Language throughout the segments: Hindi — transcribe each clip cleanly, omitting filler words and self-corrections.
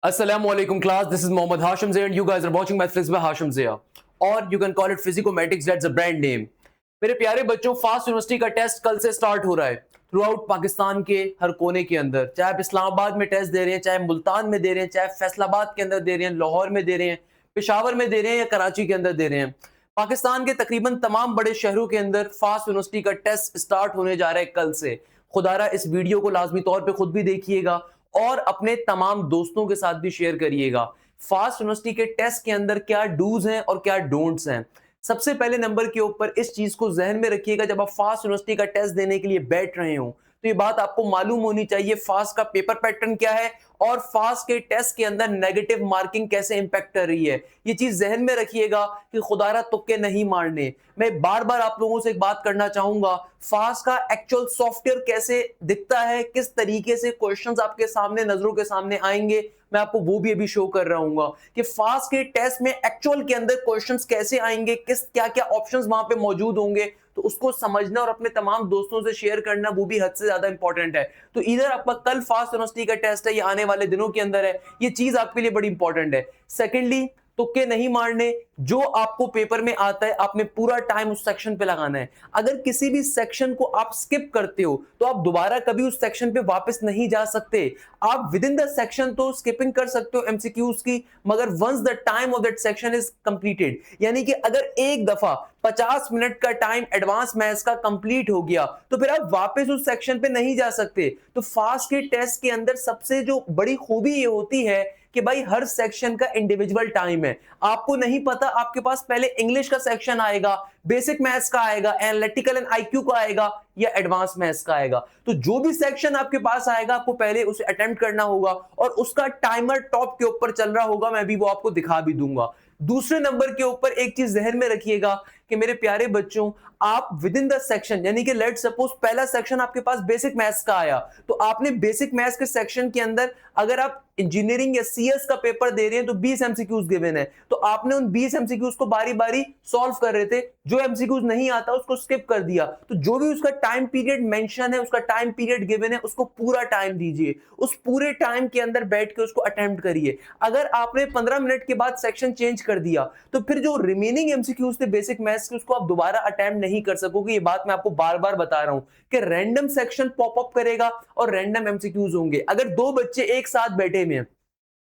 Assalamualaikum class, this is Mohammad Hashim Zia and you guys are watching my Physics by Hashim Zia or you can call it Physicomatics, that's a brand name। मेरे प्यारे बच्चों, फास्ट यूनिवर्सिटी का टेस्ट कल से स्टार्ट हो रहा है थ्रू आउट पाकिस्तान के हर कोने के अंदर। चाहे आप इस्लामाबाद में टेस्ट दे रहे हैं, चाहे मुल्तान में दे रहे हैं, चाहे फैसलाबाद के अंदर दे रहे हैं, लाहौर में दे रहे हैं, पेशावर में दे रहे हैं या कराची के अंदर दे रहे हैं, पाकिस्तान के तकरीबन तमाम बड़े शहरों के अंदर फास्ट यूनिवर्सिटी का टेस्ट स्टार्ट होने जा रहा है कल से। खुदारा इस वीडियो को लाजमी तौर पे खुद भी देखिएगा और अपने तमाम दोस्तों के साथ भी शेयर करिएगा। फास्ट यूनिवर्सिटी के टेस्ट के अंदर क्या डूज हैं और क्या डोंट्स हैं। सबसे पहले नंबर के ऊपर इस चीज को जहन में रखिएगा, जब आप फास्ट यूनिवर्सिटी का टेस्ट देने के लिए बैठ रहे हो तो ये बात आपको मालूम होनी चाहिए फास्ट का पेपर पैटर्न क्या है और फास्ट के टेस्ट के अंदर नेगेटिव मार्किंग कैसे इंपैक्ट कर रही है। ये चीज जहन में रखिएगा कि खुदारा तुक्के नहीं मारने। मैं बार बार आप लोगों से एक बात करना चाहूंगा, फास्ट का एक्चुअल सॉफ्टवेयर कैसे दिखता है, किस तरीके से क्वेश्चंस आपके सामने नजरों के सामने आएंगे, मैं आपको वो भी अभी शो कर रहा हूँ कि फास्ट के टेस्ट में एक्चुअल के अंदर क्वेश्चंस कैसे आएंगे, किस क्या क्या ऑप्शंस वहां पे मौजूद होंगे, तो उसको समझना और अपने तमाम दोस्तों से शेयर करना वो भी हद से ज्यादा इंपॉर्टेंट है। तो इधर आपका कल फास्ट यूनिवर्सिटी का टेस्ट है, ये आने वाले दिनों के अंदर है, ये चीज आपके लिए बड़ी इंपॉर्टेंट है। सेकेंडली, तुक्के नहीं मारने, जो आपको पेपर में आता है आपने पूरा टाइम उस सेक्शन पे लगाना है। अगर किसी भी सेक्शन को आप स्किप करते हो तो आप दोबारा कभी उस सेक्शन पे वापस नहीं जा सकते। आप विद इन द सेक्शन तो स्किपिंग कर सकते हो एमसीक्यूज की, मगर once the time of that section is completed, यानी कि अगर एक दफा 50 मिनट का टाइम एडवांस मैथ्स का कंप्लीट हो गया तो फिर आप वापस उस सेक्शन पे नहीं जा सकते। तो फास्ट के टेस्ट के अंदर सबसे जो बड़ी खूबी ये होती है कि भाई हर सेक्शन का इंडिविजुअल टाइम है। आपको नहीं पता आपके पास पहले इंग्लिश का सेक्शन आएगा, बेसिक मैथ्स का आएगा, एनालिटिकल एंड आईक्यू का आएगा या एडवांस मैथ्स का आएगा। तो जो भी सेक्शन आपके पास आएगा आपको पहले उसे अटेम्प्ट करना होगा और उसका टाइमर टॉप के ऊपर चल रहा होगा, मैं भी वो आपको दिखा भी दूंगा। दूसरे नंबर के ऊपर एक चीज जहन में रखिएगा कि मेरे प्यारे बच्चों, आप विद इन द सेक्शन, यानी कि लेट सपोज पहला सेक्शन आपके पास बेसिक मैथ्स का आया, तो आपने बेसिक मैथ्स के सेक्शन के अंदर अगर आप इंजीनियरिंग या सीएस का पेपर दे रहे हैं तो 20 एमसीक्यूज गिवन है, तो आपने उन 20 एमसीक्यूज को बारी बारी सॉल्व कर रहे थे। जो एमसीक्यूज नहीं आता उसको स्किप कर दिया, तो जो भी उसका टाइम पीरियड मेंशन है, उसका टाइम पीरियड गिवन है, उसको पूरा टाइम दीजिए, उस पूरे टाइम के अंदर बैठ के उसको अटेम्प्ट करिए। अगर आपने 15 मिनट के बाद सेक्शन चेंज कर दिया तो फिर जो रिमेनिंग एमसीक्यूज थे बेसिक मैथ्स के उसको आप दोबारा अटेम्प्ट नहीं कर सकोगे। ये बात मैं आपको बार बार बता रहा हूं कि रैंडम सेक्शन पॉपअप करेगा और रैंडम एमसीक्यूज होंगे। अगर दो बच्चे एक साथ बैठे हुए हैं,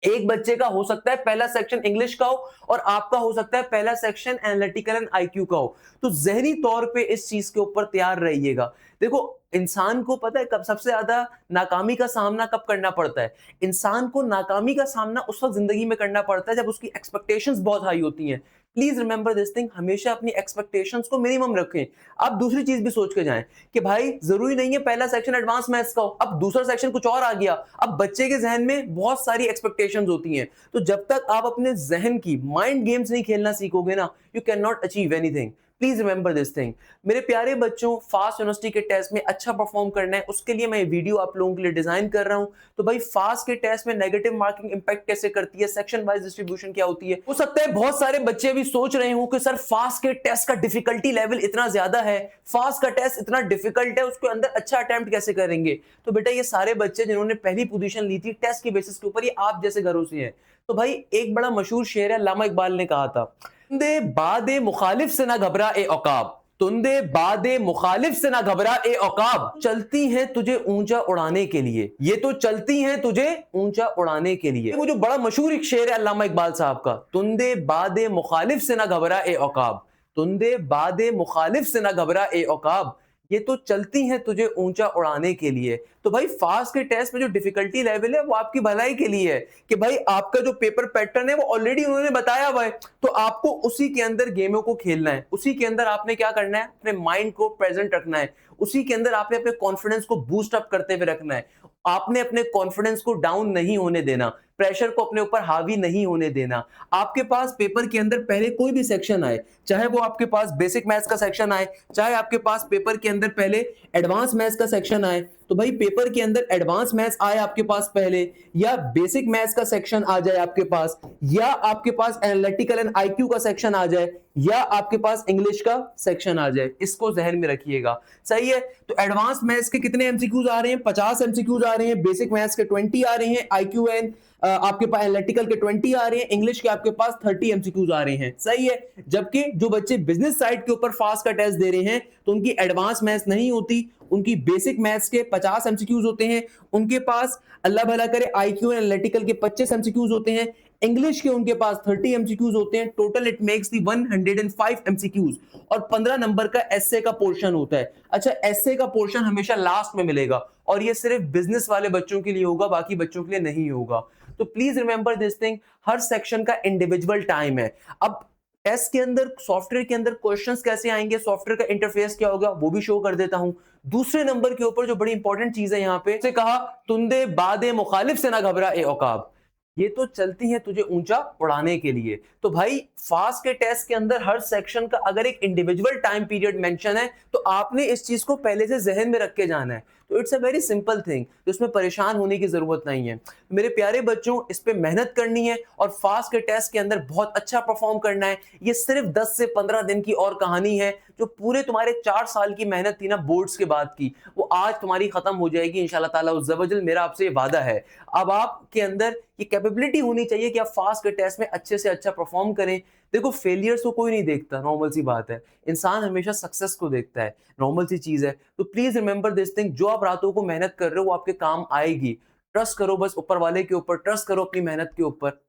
एक बच्चे का हो सकता है पहला सेक्शन इंग्लिश का हो और आपका हो सकता है पहला सेक्शन एनालिटिकल एंड आईक्यू का हो, तो जहनी तौर पे इस चीज के ऊपर तैयार रहिएगा। देखो, इंसान को पता है कब सबसे ज्यादा नाकामी का सामना कब करना पड़ता है। इंसान को नाकामी का सामना उस वक्त जिंदगी में करना पड़ता है जब उसकी एक्सपेक्टेशंस बहुत हाई होती हैं। प्लीज रिमेंबर दिस थिंग, हमेशा अपनी एक्सपेक्टेशंस को मिनिमम रखें। आप दूसरी चीज भी सोच के जाएं कि भाई जरूरी नहीं है पहला सेक्शन एडवांस मैथ्स का हो, अब दूसरा सेक्शन कुछ और आ गया। अब बच्चे के जहन में बहुत सारी एक्सपेक्टेशंस होती हैं, तो जब तक आप अपने जहन की माइंड गेम्स नहीं खेलना सीखोगे ना, you can not achieve anything. Please remember this thing. मेरे प्यारे बच्चों, फास्ट यूनिवर्सिटी के टेस्ट में अच्छा परफॉर्म करना है, उसके लिए मैं ये वीडियो आप लोगों के लिए डिजाइन कर रहा हूं। तो भाई फास्ट के टेस्ट में नेगेटिव मार्किंग इंपैक्ट कैसे करती है, सेक्शन वाइज डिस्ट्रीब्यूशन क्या होती है। हो सकता है बहुत सारे बच्चे भी सोच रहे हो कि सर फास्ट के टेस्ट का डिफिकल्टी लेवल इतना ज्यादा है, फास्ट का टेस्ट इतना डिफिकल्ट है, उसके अंदर अच्छा अटेम्प्ट कैसे करेंगे। तो बेटा ये सारे बच्चे जिन्होंने पहली पोजीशन ली थी टेस्ट के बेसिस के ऊपर, ये आप जैसे घरों से हैं। तो भाई एक बड़ा मशहूर शेर है, अल्लामा इकबाल ने कहा था, तुंदे बादे मुखालिफ से ना घबरा ए औकाब, तुंदे बादे मुखालिफ से ना घबरा ए औकाब, चलती हैं तुझे ऊंचा उड़ाने के लिए, ये तो चलती हैं तुझे ऊंचा उड़ाने के लिए। वो जो बड़ा मशहूर एक शेर है अल्लामा इकबाल साहब का, तुंदे बादे मुखालिफ से ना घबरा ए औकाब, तुंदे बादे मुखालिफ से ना घबरा ए औकाब, ये तो चलती हैं तुझे ऊंचा उड़ाने के लिए। तो भाई फास्ट के टेस्ट में जो डिफिकल्टी लेवल है वो आपकी भलाई के लिए है कि भाई आपका जो पेपर पैटर्न है वो ऑलरेडी उन्होंने बताया हुआ है, तो आपको उसी के अंदर गेमों को खेलना है, उसी के अंदर आपने क्या करना है, अपने माइंड को प्रेजेंट रखना है, उसी के अंदर आपने अपने कॉन्फिडेंस को बूस्ट अप करते हुए रखना है। आपने अपने कॉन्फिडेंस को डाउन नहीं होने देना, प्रेशर को अपने ऊपर हावी नहीं होने देना। आपके पास पेपर के अंदर पहले कोई भी सेक्शन आए, चाहे वो आपके पास बेसिक मैथ्स का सेक्शन आए, चाहे आपके पास पेपर के अंदर पहले एडवांस मैथ्स का सेक्शन आए, तो भाई पेपर के अंदर एडवांस मैथ्स आए आपके पास पहले, या बेसिक मैथ्स का सेक्शन आ जाए आपके पास, या आपके पास एनालिटिकल एंड आईक्यू का सेक्शन आ जाए, या आपके पास इंग्लिश का सेक्शन आ जाए, इसको जहन में रखिएगा। सही है, तो एडवांस मैथ्स के कितने एमसीक्यूज आ रहे हैं? 50 एमसीक्यूज आ रहे हैं, बेसिक मैथ्स के 20 आ रहे हैं, आईक्यू एंड आपके पास एनालिटिकल के 20 आ रहे हैं, इंग्लिश के आपके पास 30 एमसीक्यूज आ रहे हैं। सही है, जबकि जो बच्चे बिजनेस साइड के ऊपर फास्ट का टेस्ट दे रहे हैं तो उनकी एडवांस मैथ्स नहीं होती, उनकी बेसिक मैथ्स के 50 एमसीक्यूज होते हैं, उनके पास अल्लाह भला करे आईक्यू एंड एनालिटिकल के 25 एमसीक्यूज होते हैं, इंग्लिश के उनके पास 30 एमसीक्यूज होते हैं। Total it makes the 105 MCQs, और 15 नंबर का एसए का पोर्शन होता है। अच्छा, एसए का पोर्शन हमेशा लास्ट में मिलेगा, और ये सिर्फ बिजनेस वाले बच्चों के लिए होगा, बाकी बच्चों के लिए नहीं होगा। तो please remember this thing, her section का इंडिविजुअल टाइम है। अब टेस्ट के अंदर, सॉफ्टवेयर के अंदर क्वेश्चंस कैसे आएंगे, सॉफ्टवेयर का इंटरफेस क्या होगा, वो भी शो कर देता हूं। दूसरे नंबर के ऊपर जो बड़ी इंपॉर्टेंट चीज है यहाँ पे, से कहा तुंदे बादे मुखालिफ से ना घबरा ए औकाब, ये तो चलती है तुझे ऊंचा उड़ाने के लिए। तो भाई फास्ट के टेस्ट के अंदर हर सेक्शन का अगर एक इंडिविजुअल टाइम पीरियड मेंशन है तो आपने इस चीज को पहले से जहन में रख के जाना है। तो it's a very simple thing, तो इसमें परेशान होने की जरूरत नहीं है। मेरे प्यारे बच्चों, इस पे मेहनत करनी है और फास्ट के टेस्ट के अंदर बहुत अच्छा परफॉर्म करना है। ये सिर्फ 10 से 15 दिन की और कहानी है। जो पूरे तुम्हारे 4 साल की मेहनत थी ना बोर्ड्स के बाद की, वो आज तुम्हारी खत्म हो जाएगी इंशाल्लाह ताला उज़्ज़ वजल, मेरा आपसे ये वादा है। अब आपके अंदर ये कैपेबिलिटी होनी चाहिए कि आप फास्ट के टेस्ट में अच्छे से अच्छा परफॉर्म करें। देखो, फेलियर्स को कोई नहीं देखता, नॉर्मल सी बात है। इंसान हमेशा सक्सेस को देखता है, नॉर्मल सी चीज है। तो प्लीज रिमेंबर दिस थिंग, जो आप रातों को मेहनत कर रहे हो वो आपके काम आएगी। ट्रस्ट करो बस ऊपर वाले के ऊपर, ट्रस्ट करो अपनी मेहनत के ऊपर।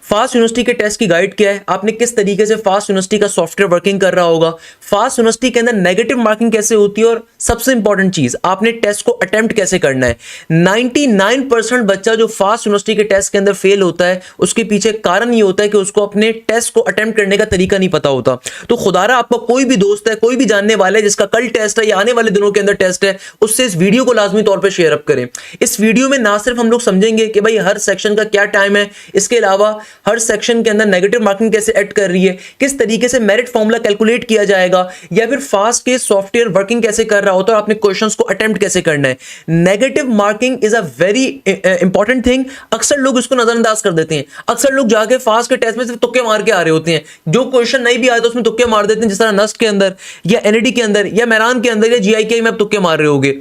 फास्ट यूनिवर्सिटी के टेस्ट की गाइड क्या है, आपने किस तरीके से फास्ट यूनिवर्सिटी का सॉफ्टवेयर वर्किंग कर रहा होगा, फास्ट यूनिवर्सिटी के अंदर नेगेटिव मार्किंग कैसे होती है, और सबसे इंपॉर्टेंट चीज, आपने टेस्ट को अटेम्प्ट कैसे करना है। 99% बच्चा जो फास्ट यूनिवर्सिटी के टेस्ट के अंदर फेल होता है, उसके पीछे कारण ये होता है कि उसको अपने टेस्ट को अटेम्प्ट करने का तरीका नहीं पता होता। तो खुदारा आपका कोई भी दोस्त है, कोई भी जानने वाला है जिसका कल टेस्ट है या आने वाले दिनों के अंदर टेस्ट है, उससे इस वीडियो को लाजमी तौर पर शेयर अप करें। इस वीडियो में ना सिर्फ हम लोग समझेंगे कि भाई हर सेक्शन का क्या टाइम है, इसके अलावा हर सेक्शन के अंदर नेगेटिव मार्किंग कैसे ऐड कर रही है, किस तरीके से मेरिट फॉर्मूला कैलकुलेट किया जाएगा, या फिर फास्ट के सॉफ्टवेयर वर्किंग कैसे कर रहा होता है और आपने क्वेश्चंस को अटेम्प्ट कैसे करना है। Negative marking is a very important thing. अक्सर लोग इसको नजरअंदाज कर देते हैं। अक्सर लोग जाके फास्ट के टेस्ट में सिर्फ तुक्के मार के आ रहे होते हैं, जो क्वेश्चन नहीं भी आते उसमें तुक्के मार देते हैं, जिस तरह नस्ट के अंदर या एनईडी के अंदर या मेरान के अंदर या जीआईके में आप तुक्के मार रहे होगे।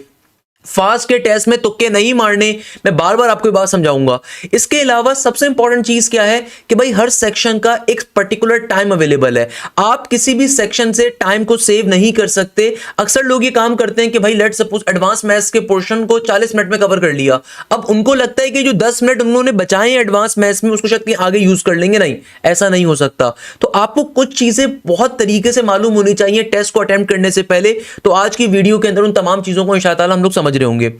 फास्ट के टेस्ट में तुक्के नहीं मारने, मैं बार बार आपको बात समझाऊंगा। इसके अलावा सबसे इंपॉर्टेंट चीज क्या है कि भाई हर सेक्शन का एक पर्टिकुलर टाइम अवेलेबल है। आप किसी भी सेक्शन से टाइम को सेव नहीं कर सकते। अक्सर लोग ये काम करते हैं कि भाई लेट सपोज एडवांस मैथ्स के पोर्शन को 40 मिनट में कवर कर लिया, अब उनको लगता है कि जो 10 मिनट उन्होंने बचाए हैं एडवांस मैथ्स में उसको शायद आगे यूज कर लेंगे। नहीं, ऐसा नहीं हो सकता। तो आपको कुछ चीजें बहुत तरीके से मालूम होनी चाहिए टेस्ट को अटेम्प्ट करने से पहले। तो आज की वीडियो के अंदर उन तमाम चीजों को इंशाअल्लाह हम लोग समझ रहे होंगे।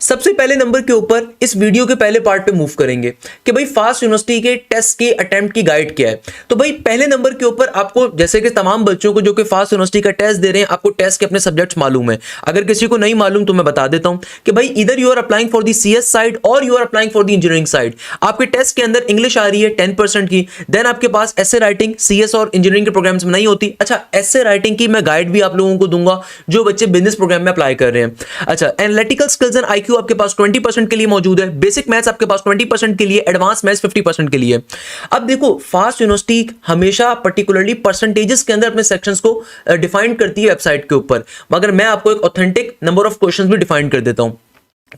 सबसे पहले नंबर के ऊपर इस वीडियो के पहले पार्ट पे मूव करेंगे कि भाई फास्ट यूनिवर्सिटी के टेस्ट के अटेम्प्ट की गाइड क्या है। तो भाई पहले नंबर के ऊपर आपको, जैसे कि तमाम बच्चों को जो कि फास्ट यूनिवर्सिटी का टेस्ट दे रहे हैं, आपको टेस्ट के अपने सब्जेक्ट्स मालूम है। अगर किसी को नहीं मालूम तो मैं बता देता हूं कि भाई इधर you are applying for the CS side और you are applying for the engineering side. आपके टेस्ट के अंदर इंग्लिश आ रही है 10% की, देन आपके पास एसे राइटिंग सीएस और इंजीनियरिंग के प्रोग्राम्स में नहीं होती। अच्छा, एसे राइटिंग की मैं गाइड भी आप लोगों को दूंगा जो बच्चे बिजनेस प्रोग्राम में अप्लाई कर रहे हैं। अच्छा, एनालिटिकल स्किल्स एंड आईक्यू आपके पास 20% के लिए मौजूद है, बेसिक मैथ्स आपके पास 20% के लिए, एडवांस मैथ्स 50% के लिए। अब देखो, फास्ट यूनिवर्सिटी हमेशा पर्टिकुलरली परसेंटेजेस के अंदर अपने सेक्शंस को डिफाइन करती है वेबसाइट के ऊपर, मगर मैं आपको एक ऑथेंटिक नंबर ऑफ क्वेश्चंस भी डिफाइन कर देता हूं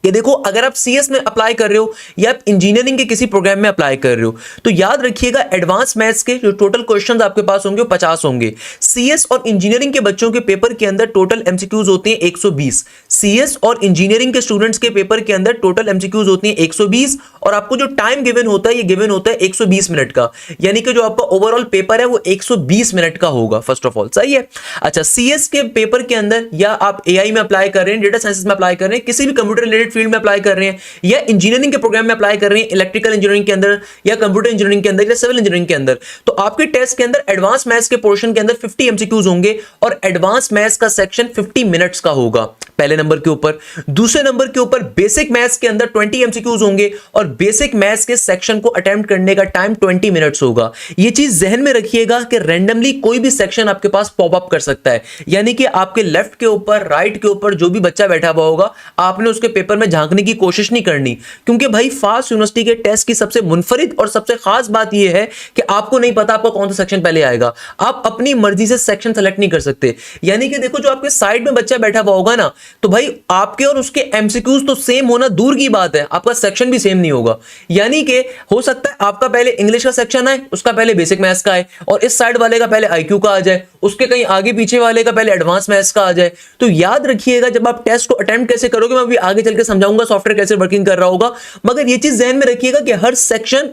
कि देखो, अगर आप सीएस में अप्लाई कर रहे हो या आप इंजीनियरिंग के किसी प्रोग्राम में अप्लाई कर रहे हो, तो याद रखिएगा एडवांस मैथ्स के जो टोटल क्वेश्चंस आपके पास होंगे वो 50 होंगे। सीएस और इंजीनियरिंग के बच्चों के पेपर के अंदर टोटल एमसीक्यूज होते हैं 120। सीएस और इंजीनियरिंग के स्टूडेंट्स के पेपर के अंदर टोटल एमसीक्यूज होती हैं 120, और आपको जो टाइम गिवन होता है, ये गिवन होता है 120 मिनट का, यानी कि जो आपका ओवरऑल पेपर है वो 120 मिनट का होगा। फर्स्ट ऑफ ऑल सही है। अच्छा, सीएस के पेपर के अंदर, या आप एआई में अप्लाई कर रहे हैं, डेटा साइंसेस में अप्लाई कर रहे हैं, किसी भी कंप्यूटर रिलेटेड फील्ड में अप्लाई कर रहे हैं, या इंजीनियरिंग के प्रोग्राम में अप्लाई कर रहे हैं, इलेक्ट्रिकल इंजीनियरिंग के अंदर या कंप्यूटर इंजीनियरिंग के अंदर या सिविल इंजीनियरिंग के अंदर, तो आपके टेस्ट के अंदर एडवांस मैथ्स के पोर्शन के अंदर 50 एमसीक्यूज होंगे और एडवांस मैथ्स का सेक्शन 50 मिनट्स का होगा। पहले नंबर के ऊपर। दूसरे नंबर के ऊपर बेसिक मैथ्स के अंदर 20 एमसीक्यूज होंगे और बेसिक मैथ्स के सेक्शन को अटेम्प्ट करने का टाइम 20 मिनट्स होगा। ये चीज जहन में रखिएगा कि रैंडमली कोई भी सेक्शन आपके पास पॉप अप कर सकता है, यानी कि आपके लेफ्ट के ऊपर, राइट के ऊपर जो भी बच्चा बैठा हुआ होगा, आपने उसके पेपर में झांकने की कोशिश नहीं करनी, क्योंकि भाई फास्ट यूनिवर्सिटी के टेस्ट की सबसे मुनफरिद और सबसे खास बात यह है कि आपको नहीं पता आपका कौन सा सेक्शन पहले आएगा। आप अपनी मर्जी से सेक्शन सेलेक्ट नहीं कर सकते। यानी कि देखो, जो आपके साइड में बच्चा बैठा हुआ होगा ना, तो भाई आपके और उसके एमसीक्यूज तो सेम होना दूर की बात है, आपका सेक्शन भी सेम नहीं होगा। यानी कि हो सकता है आपका पहले इंग्लिश का सेक्शन आए, उसका पहले बेसिक मैथ्स का आए, और इस साइड वाले का पहले आईक्यू का आ जाए, उसके कहीं आगे पीछे वाले का पहले एडवांस मैथ्स का आ जाए। तो याद रखिएगा, जब आप टेस्ट को अटेम्प्ट कैसे करोगे, मैं अभी आगे चल के समझाऊंगा सॉफ्टवेयर कैसे वर्किंग कर रहा होगा, मगर ये चीज ध्यान में रखिएगा कि हर सेक्शन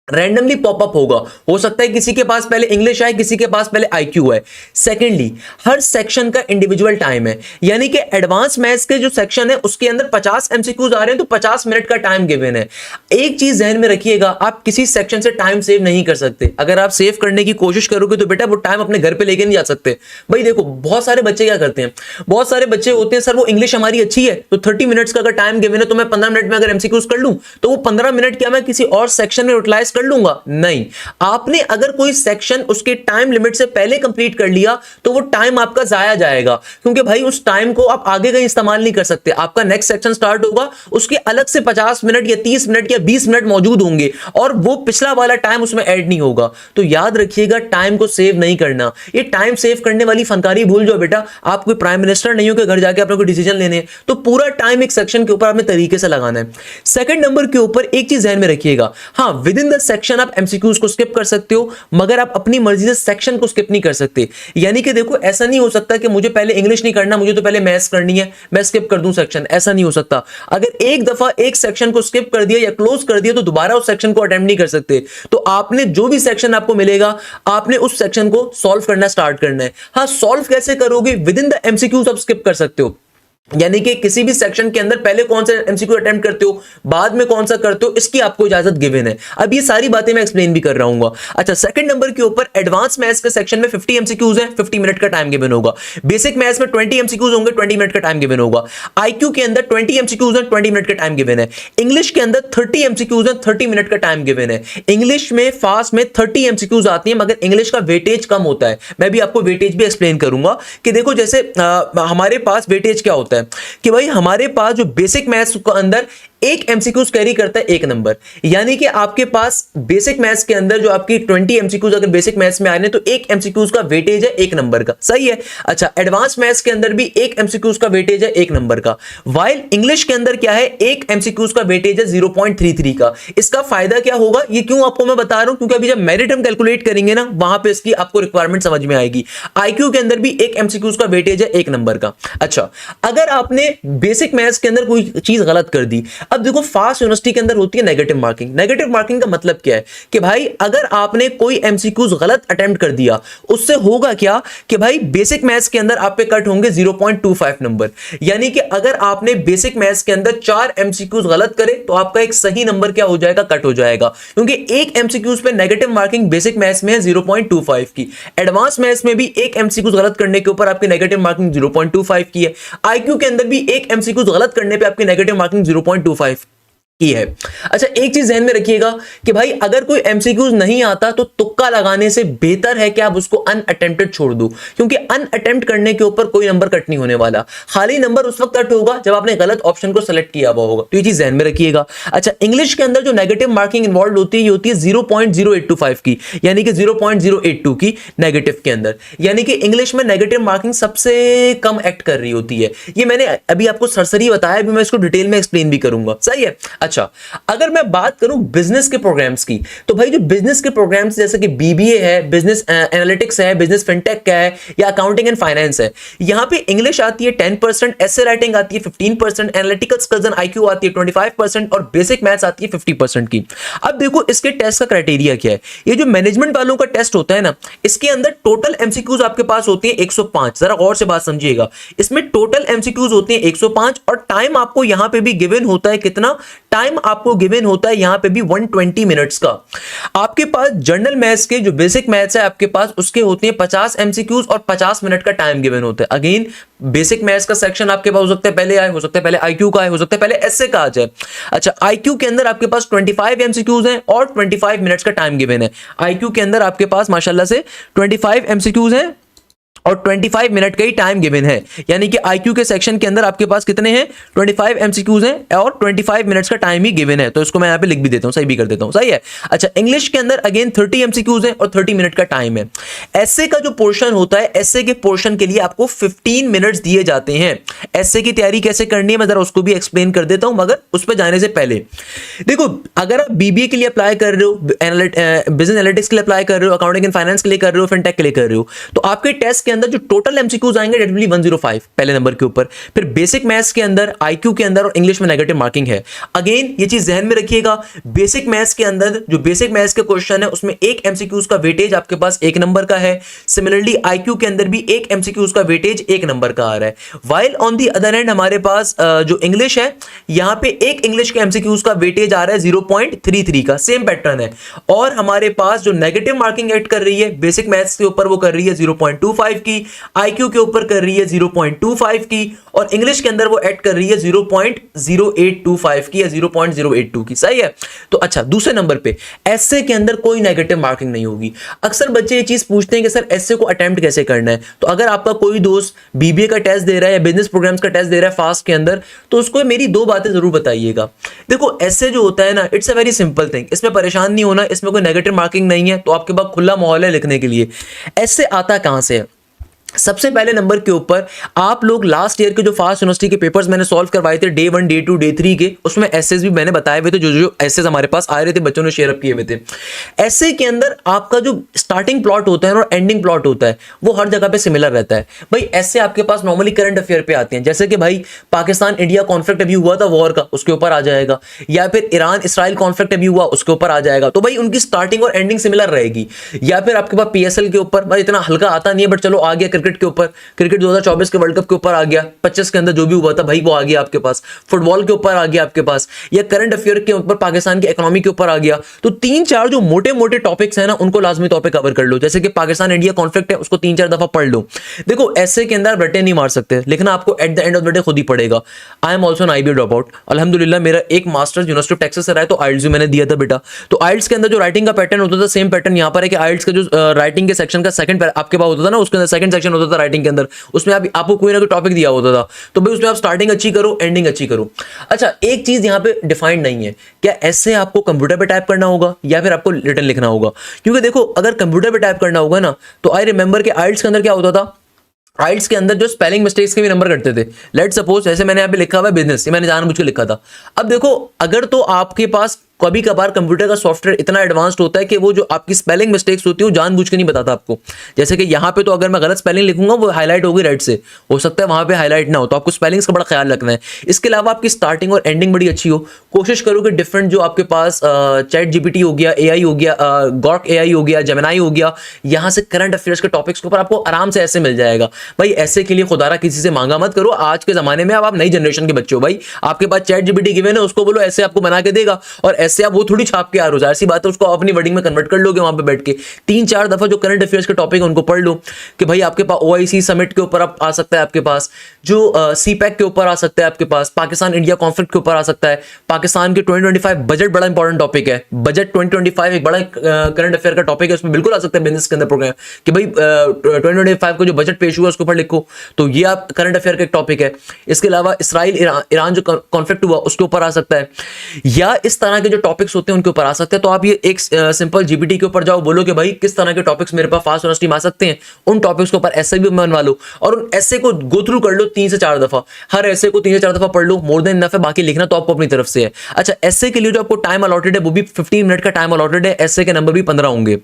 रैंडमली पॉपअप होगा। हो सकता है किसी के पास पहले इंग्लिश आए, किसी के पास पहले आईक्यू है। सेकेंडली, हर सेक्शन का इंडिविजुअल टाइम है, यानी कि एडवांस मैथ्स के जो सेक्शन है उसके अंदर 50 एमसीक्यूज आ रहे हैं, तो 50 मिनट का टाइम गिवन है। एक चीज ध्यान में रखिएगा, आप किसी सेक्शन से टाइम सेव नहीं कर सकते। अगर आप सेव करने की कोशिश करोगे तो बेटा वो टाइम अपने घर पे लेके नहीं जा सकते। भाई देखो, बहुत सारे बच्चे क्या करते हैं, बहुत सारे बच्चे होते हैं, सर वो इंग्लिश हमारी अच्छी है तो 30 मिनट्स का अगर टाइम गिवन है तो मैं 15 मिनट में अगर एमसीक्यूज कर लूं तो वो 15 मिनट क्या मैं किसी और सेक्शन में यूटिलाइज कर लूंगा? नहीं। आपने अगर कोई सेक्शन उसके टाइम लिमिट से पहले कंप्लीट कर लिया तो वो टाइम आपका जाया जाएगा, क्योंकि भाई उस टाइम को आप आगे कहीं इस्तेमाल नहीं कर सकते। आपका नेक्स्ट सेक्शन स्टार्ट होगा, उसके अलग से 50 मिनट या 30 मिनट या 20 मिनट मौजूद होंगे और वो पिछला वाला टाइम उसमें ऐड नहीं होगा। तो याद रखिएगा, टाइम को सेव नहीं करना। ये टाइम सेव करने वाली फनकारी भूल जाओ बेटा। आप कोई प्राइम मिनिस्टर नहीं हो कि घर जाके आपने कोई डिसीजन लेने, तो पूरा टाइम एक सेक्शन के ऊपर आपने तरीके से लगाना है। सेकंड नंबर के ऊपर एक चीज ध्यान में रखिएगा, हाँ विद इन द सेक्शन आप एमसीक्यूज को स्किप कर सकते हो, मगर आप अपनी मर्जी से सेक्शन को स्किप नहीं कर सकते। यानी कि देखो, ऐसा नहीं हो सकता कि मुझे पहले इंग्लिश नहीं करना, मुझे तो पहले मैथ्स करनी है, मैं स्किप कर दूं सेक्शन। ऐसा नहीं हो सकता। अगर एक दफा एक सेक्शन को स्किप कर दिया या क्लोज कर दिया तो दोबारा उस सेक्शन को अटेम्प्ट नहीं कर सकते। तो आपने जो भी सेक्शन आपको मिलेगा, आपने उस सेक्शन को सॉल्व करना स्टार्ट करना है। हाँ, सॉल्व कैसे करोगे? विद इन द एमसीक्यूज आप स्किप कर सकते हो। यानी कि किसी भी सेक्शन के अंदर पहले कौन सा एमसीक्यू अटेम्प्ट करते हो, बाद में कौन सा करते हो, इसकी आपको इजाजत गिवन है। अब ये सारी बातें मैं एक्सप्लेन भी कर रहा हूं। अच्छा, सेकंड नंबर के ऊपर एडवांस मैथ्स के सेक्शन में 50 एमसीक्यूज हैं, 50 मिनट का टाइम गिवन होगा। बेसिक मैथ्स में 20 एमसीक्यूज होंगे, 20 मिनट का टाइम गिवन होगा। आईक्यू के अंदर 20 एमसीक्यूज हैं, 20 मिनट का टाइम गिवन है। इंग्लिश के अंदर 30 एमसीक्यूज हैं, 30 मिनट का टाइम गिवन है। इंग्लिश में फास्ट में 30 एमसीक्यूज आती है, मगर इंग्लिश का वेटेज कम होता है। मैं भी आपको वेटेज भी एक्सप्लेन करूंगा कि देखो, जैसे हमारे पास वेटेज क्या होता है कि भाई हमारे पास जो बेसिक मैथ्स के अंदर एक एमसीक्यूज कैरी करता है 1 नंबर। यानी कि आपके पास बेसिक मैथ्स के अंदर जो आपकी 20 एमसीक्यूज अगर बेसिक मैथ्स में आ रहे हैं तो एक एमसीक्यूज का वेटेज है 1 नंबर का। सही है। अच्छा, एडवांस मैथ्स के अंदर भी एक एमसीक्यूज का वेटेज है 1 नंबर का। वाइल इंग्लिश के अंदर क्या है, एक एमसीक्यूज का वेटेज है 0.33 का। इसका फायदा क्या होगा, ये क्यों आपको मैं बता रहा हूं, क्योंकि अभी जब मेरिट हम कैलकुलेट करेंगे ना, वहां पे इसकी आपको रिक्वायरमेंट समझ में आएगी। आईक्यू के अंदर भी एक एमसीक्यूज का वेटेज है 1 नंबर का। अच्छा, अगर आपने बेसिक मैथ्स के अंदर कोई चीज गलत कर दी, अब देखो फास्ट यूनिवर्सिटी के अंदर होती है नेगेटिव मार्किंग। नेगेटिव मार्किंग का मतलब क्या है कि भाई अगर आपने कोई एमसीक्यूज गलत अटेम्प्ट कर दिया, उससे होगा क्या कि भाई बेसिक मैथ्स के अंदर आप पे कट होंगे 0.25 नंबर। यानी कि अगर आपने बेसिक मैथ्स के अंदर 4 एमसीक्यूज गलत करे तो आपका एक सही नंबर क्या हो जाएगा, कट हो जाएगा, क्योंकि एक एमसीक्यूज पे नेगेटिव मार्किंग बेसिक मैथ्स में है 0.25 की। एडवांस मैथ्स में भी एक एमसीक्यूज गलत करने के ऊपर आपकी नेगेटिव मार्किंग 0.25 की है। आईक्यू के अंदर भी एक एमसीक्यूज गलत करने पे आपकी नेगेटिव मार्किंग 0.25 की है। अच्छा, एक चीज ध्यान में रखिएगा कि भाई अगर कोई एमसीक्यूज नहीं आता तो तुक्का लगाने से बेहतर है कि आप उसको अनअटेम्प्टेड छोड़ दो, क्योंकि अनअटेम्प्ट करने के ऊपर कोई नंबर कट नहीं होने वाला। खाली नंबर उस वक्त कट होगा जब आपने गलत ऑप्शन को सेलेक्ट किया हुआ होगा। तो ये चीज ध्यान में रखिएगा। अच्छा, इंग्लिश के अंदर जो नेगेटिव मार्किंग इन्वॉल्व होती है, ये होती है 0.0825 की, यानी कि 0.082 की नेगेटिव के अंदर। यानी कि इंग्लिश में नेगेटिव मार्किंग सबसे कम एक्ट कर रही होती है। ये मैंने अभी आपको सरसरी बताया, अभी मैं इसको डिटेल में एक्सप्लेन भी करूंगा। सही है। अच्छा, अगर मैं बात करूं बिजनेस के प्रोग्राम्स की, तो भाई जो बिजनेस के प्रोग्राम्स जैसे कि बीबीए है, बिजनेस एनालिटिक्स है, बिजनेस फिनटेक का है, या अकाउंटिंग एंड फाइनेंस है, यहां पे इंग्लिश आती है 10%, एसे राइटिंग आती है 15%, एनालिटिकल स्किल्स एंड आईक्यू आती है 25% और बेसिक मैथ्स आती है 50% की। अब देखो इसके टेस्ट का क्राइटेरिया क्या है। ये जो मैनेजमेंट वालों का टेस्ट होता है ना, इसके अंदर टोटल एमसीक्यूज आपके पास होती है 105। जरा और से बात समझिएगा, इसमें टोटल एमसीक्यूज होती है 105 और टाइम आपको यहां पे भी गिवन होता है कितना, टाइम आपको गिवन होता है यहां पे भी 120 मिनट्स का। आपके पास जनरल मैथ्स के जो बेसिक मैथ्स है आपके पास उसके होते हैं 50 एमसीक्यूज और 50 मिनट का टाइम गिवन होता है। अगेन बेसिक मैथ्स का सेक्शन आपके पास हो सकता है पहले आए, हो सकता है पहले आईक्यू का आए, हो सकता है पहले एसए का आ जाए। अच्छा, आईक्यू के अंदर आपके पास 25 एमसीक्यूज हैं और 25 मिनट्स का टाइम गिवन है। आईक्यू के अंदर आपके पास माशाल्लाह से 25 एमसीक्यूज हैं और 25 मिनट का ही टाइम गिवन है। यानी कि आईक्यू के सेक्शन के अंदर आपके पास कितने हैं, 25 एमसीक्यूज हैं और 25 मिनट्स का टाइम ही गिवन है। तो इसको मैं यहां पे लिख भी देता हूं, सही भी कर देता हूं, सही है। अच्छा, इंग्लिश के अंदर अगेन 30 एमसीक्यूज हैं और 30 मिनट का टाइम है। एसए का जो पोर्शन होता है, एसए के पोर्शन के लिए आपको 15 मिनट्स दिए जाते हैं। एसए की तैयारी कैसे करनी है मैं जरा उसको भी एक्सप्लेन कर देता हूं, मगर उस पर जाने से पहले देखो, अगर आप बीबीए के लिए अप्लाई कर रहे हो, बिजनेस एनालिटिक्स के लिए अप्लाई कर रहे हो, अकाउंटिंग एंड फाइनेंस के लिए कर रहे हो, फिनटेक के लिए कर रहे हो, तो आपके टेस्ट के अंदर जो टोटल एमसीक्यूज आएंगे डेट विल बी 105 पहले नंबर के ऊपर। फिर बेसिक मैथ्स के अंदर, आईक्यू के अंदर और इंग्लिश में नेगेटिव मार्किंग है। अगेन ये चीज ध्यान में रखिएगा, बेसिक मैथ्स के अंदर जो बेसिक मैथ्स के क्वेश्चन है उसमें एक एमसीक्यूज का वेटेज आपके पास 1 नंबर का है। सिमिलरली आईक्यू के अंदर भी एक एमसीक्यूज का वेटेज 1 नंबर का आ रहा है। While on the other hand हमारे पास जो इंग्लिश है, यहां पे एक इंग्लिश के एमसीक्यूज का वेटेज आ रहा है 0.33 का, सेम पैटर्न है। और हमारे पास जो नेगेटिव मार्किंग ऐड कर रही है बेसिक मैथ्स के ऊपर वो कर रही है 0.25 की, आईक्यू के ऊपर कर रही है 0.25 की और इंग्लिश के अंदर वो ऐड कर रही है 0.0825 की या 0.082 की, सही है। तो अच्छा, दूसरे नंबर पे एसए के अंदर कोई नेगेटिव मार्किंग नहीं होगी। अक्सर बच्चे ये चीज पूछते हैं कि सर एसए को अटेम्प्ट कैसे करना है। तो अगर आपका कोई दोस्त बीबीए का टेस्ट दे रहा है या बिजनेस प्रोग्राम्स का टेस्ट दे रहा है फास्ट के अंदर, तो उसको मेरी 2 बातें जरूर बताइएगा। देखो, एसए जो होता है ना, it's a very simple thing, इसमें परेशान नहीं होना, इसमें कोई नेगेटिव मार्किंग नहीं है, तो आपके पास खुला माहौल है लिखने के लिए। एसए आता कहां से है? सबसे पहले नंबर के ऊपर आप लोग लास्ट ईयर के जो फास्ट यूनिवर्सिटी के पेपर्स मैंने सॉल्व करवाए थे डे 1, डे 2, डे 3 के, उसमें एसेस भी मैंने बताए हुए थे, जो जो एसेस हमारे पास आ रहे थे बच्चों ने शेयर अप किए हुए थे। एसे के अंदर आपका जो स्टार्टिंग प्लॉट होता है और एंडिंग प्लॉट होता है वो हर जगह पे सिमिलर रहता है। भाई ऐसे आपके पास नॉर्मली करंट अफेयर पे आते हैं, जैसे कि भाई पाकिस्तान इंडिया कॉन्फ्लिक्ट अभी हुआ था वॉर का, उसके ऊपर आ जाएगा, या फिर ईरान इसराइल कॉन्फ्लिक्ट अभी हुआ उसके ऊपर आ जाएगा। तो भाई उनकी स्टार्टिंग और एंडिंग सिमिलर रहेगी। या फिर आपके पास पीएसएल के ऊपर, भाई इतना हल्का आता नहीं है बट चलो आ गया, क्रिकेट के ऊपर, क्रिकेट 2024 के वर्ल्ड कप के ऊपर आ गया, 25 के अंदर जो भी हुआ था भाई वो आ गया आपके पास, फुटबॉल के ऊपर आ गया आपके पास, या करंट अफेयर के ऊपर पाकिस्तान की इकोनॉमी के ऊपर आ गया। तो 3-4 जो मोटे मोटे टॉपिक्स हैं ना उनको लाजमी तौर पे कवर कर लो। जैसे कि पाकिस्तान इंडिया कॉन्फ्लिक्ट है, उसको 3-4 दफा पढ़ लो। देखो ऐसे के अंदर रटे नहीं मार सकते, लिखना आपको at the end of the day खुद ही पड़ेगा। I am also an IB drop out, अल्हम्दुलिल्लाह मेरा एक मास्टर्स यूनिवर्सिटी ऑफ टेक्सास से रहा है, तो आइल्स भी मैंने दिया था बेटा। तो आइल्स के अंदर जो राइटिंग का पैटर्न होता था सेम पैटर्न यहाँ पर है कि आइल्स का जो राइटिंग के सेक्शन का सेकंड आपके पास होता था ना, उसके अंदर सेकंड सेक्शन होता था राइटिंग के अंदर, उसमें आपको कोई ना कोई टॉपिक दिया होता था। तो भाई उसमें आप स्टार्टिंग अच्छी करो, एंडिंग अच्छी करो। अच्छा, एक चीज यहाँ पे डिफाइंड नहीं है, क्या ऐसे आपको कंप्यूटर पे टाइप करना होगा या फिर आपको रिटन लिखना होगा? क्योंकि देखो अगर कंप्यूटर पे टाइप करना होगा ना, तो आई रिमेंबर कि आइल्स के अंदर क्या होता था, आइल्स के अंदर जो स्पेलिंग मिस्टेक्स के भी नंबर कटते थे। लेट सपोज जैसे मैंने यहाँ पे लिखा हुआ है बिजनेस, ये मैंने जानबूझ के लिखा था। अब देखो अगर तो आपके पास कभी कभार कंप्यूटर का सॉफ्टवेयर इतना एडवांस्ड होता है कि वो जो आपकी स्पेलिंग मिस्टेक्स होती है वो जानबूझ के नहीं बताता आपको। जैसे कि यहाँ पे तो अगर मैं गलत स्पेलिंग लिखूंगा वो हाईलाइट होगी रेड से, हो सकता है वहां पे हाईलाइट ना हो, तो आपको स्पेलिंग्स का बड़ा ख्याल रखना है। इसके अलावा आपकी स्टार्टिंग और एंडिंग बड़ी अच्छी हो। कोशिश करो कि डिफरेंट जो आपके पास चैट जीपीटी हो गया, एआई हो गया, गॉक एआई हो गया, जेमिनाई हो गया, यहाँ से करंट अफेयर्स के टॉपिक्स के ऊपर आपको आराम से ऐसे मिल जाएगा। भाई ऐसे के लिए खुदारा किसी से मांगा मत करो। आज के जमाने में अब आप नई जनरेशन के बच्चे हो, भाई आपके पास चैट जीपीटी गिवन है, उसको बोलो ऐसे आपको बना के देगा, और ऐसे आप वो थोड़ी छाप के आ सी बात है, उसको अपनी वर्डिंग में कन्वर्ट कर लोगे वहां पे बैठ के। 3-4 दफा जो करंट अफेयर्स के टॉपिक है उनको पढ़ लो कि भाई आपके पास ओआईसी समिट के ऊपर आ सकता है, आपके पास जो सीपैक के ऊपर आ सकता है, आपके पास पाकिस्तान इंडिया कॉन्फ्लिक्ट के ऊपर आ सकता है, पाकिस्तान के 2025 बजट बड़ा इंपॉर्टेंट टॉपिक है। बजट 2025 एक बड़ा करंट अफेयर का टॉपिक है, उसमें बिल्कुल आ सकता है बिजनेस के अंदर प्रोग्राम कि भाई 2025 को जो बजट पेश हुआ उसके ऊपर लिखो, तो ये आप करंट अफेयर का एक टॉपिक है। इसके अलावा इसराइल ईरान जो कॉन्फ्लिक्ट हुआ उसके ऊपर आ सकता है, या इस तरह के जो टॉपिक्स होते हैं उनके ऊपर आ सकते हैं। तो आप ये एक सिंपल जीपीटी के ऊपर जाओ, बोलो कि भाई किस तरह के टॉपिक्स मेरे पास फास्ट यूनिवर्सिटी में आ सकते हैं, उन टॉपिक्स के ऊपर ऐसे भी बनवा लो और उन ऐसे को गो थ्रू कर लो 3 से 4 दफा। हर ऐसे को 3 से 4 दफा पढ़ लो, मोर देन इनफ है। बाकी लिखना तो आपको अपनी तरफ से है। अच्छा, ऐसे के लिए जो आपको टाइम अलॉटेड है वो भी 15 मिनट का टाइम अलॉटेड है। ऐसे के नंबर भी 15 होंगे।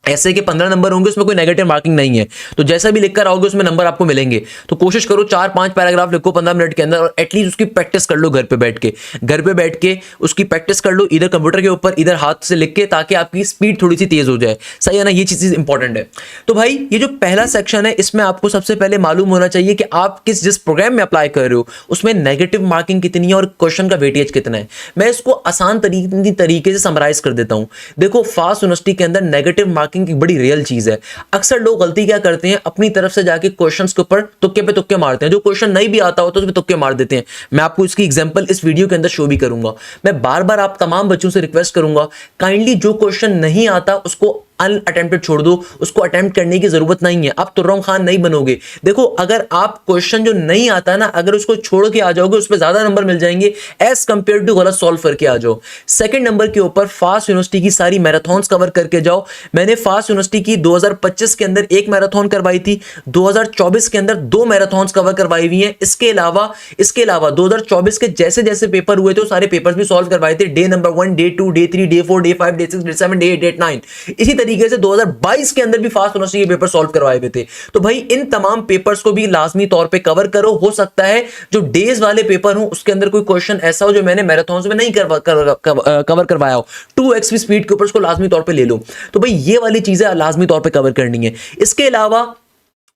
ऐसे के 15 नंबर होंगे, उसमें कोई नेगेटिव मार्किंग नहीं है, तो जैसा भी लिखकर आओगे उसमें नंबर आपको मिलेंगे। तो कोशिश करो 4-5 पैराग्राफ लिखो 15 मिनट के अंदर, और एटलीस्ट उसकी प्रैक्टिस कर लो घर पे बैठ के उसकी प्रैक्टिस कर लो, इधर कंप्यूटर के ऊपर इधर हाथ से लिख के, ताकि आपकी स्पीड थोड़ी सी तेज हो जाए। सही है ना, ये चीज इंपॉर्टेंट है। तो भाई ये जो पहला सेक्शन है, इसमें आपको सबसे पहले मालूम होना चाहिए कि आप जिस प्रोग्राम में अप्लाई कर रहे हो उसमें नेगेटिव मार्किंग कितनी है और क्वेश्चन का वेटेज कितना है। मैं इसको आसान तरीके से समराइज कर देता हूं। देखो, फास्ट यूनिवर्सिटी के अंदर नेगेटिव मार्किंग की बड़ी रियल चीज है। अक्सर लोग गलती क्या करते हैं, अपनी तरफ से जाके क्वेश्चंस के ऊपर तुक्के पे तुक्के मारते हैं, जो क्वेश्चन नहीं भी आता होता तो उसमें तुक्के मार देते हैं। मैं आपको इसकी एग्जांपल इस वीडियो के अंदर शो भी करूंगा। मैं बार बार आप तमाम बच्चों से रिक्वेस्ट करूंगा, काइंडली जो क्वेश्चन नहीं आता उसको अनअटेम्प्टेड छोड़ दो, उसको अटेम्प्ट करने की जरूरत नहीं है। आप तुर्रम खान नहीं बनोगे। देखो, अगर आप क्वेश्चन जो नहीं आता ना, अगर उसको छोड़ के आ जाओगे, उस पर ज्यादा नंबर मिल जाएंगे एज कंपेयर टू गलत सॉल्व करके आ जाओ। सेकंड नंबर के ऊपर फास्ट यूनिवर्सिटी की सारी मैराथन्स कवर करके जाओ। मैंने फास्ट यूनिवर्सिटी की 2025 के अंदर एक मैराथन करवाई थी, 2024 के अंदर 2 मैराथन्स कवर करवाई हुई हैं। इसके अलावा 2024 के जैसे जैसे पेपर हुए थे, वो सारे पेपर्स भी सॉल्व करवाए थे, day number 1, day 2, day 3, day 4, day 5, day 6, day 7, day 8, day 9। इसी तरीके से 2022 के अंदर भी फास्ट यूनिवर्सिटी के पेपर सॉल्व करवाए हुए थे। तो भाई इन तमाम पेपर्स को भी लाजमी तौर पे कवर करो। हो सकता है जो डेज वाले पेपर हो उसके अंदर कोई क्वेश्चन ऐसा हो जो मैंने मैराथन्स में नहीं कवर करवाया हो, 2x स्पीड के ऊपर उसको लाजमी तौर पे ले लो। तो भाई ये वाली चीजें लाजमी तौर पे कवर करनी है। इसके अलावा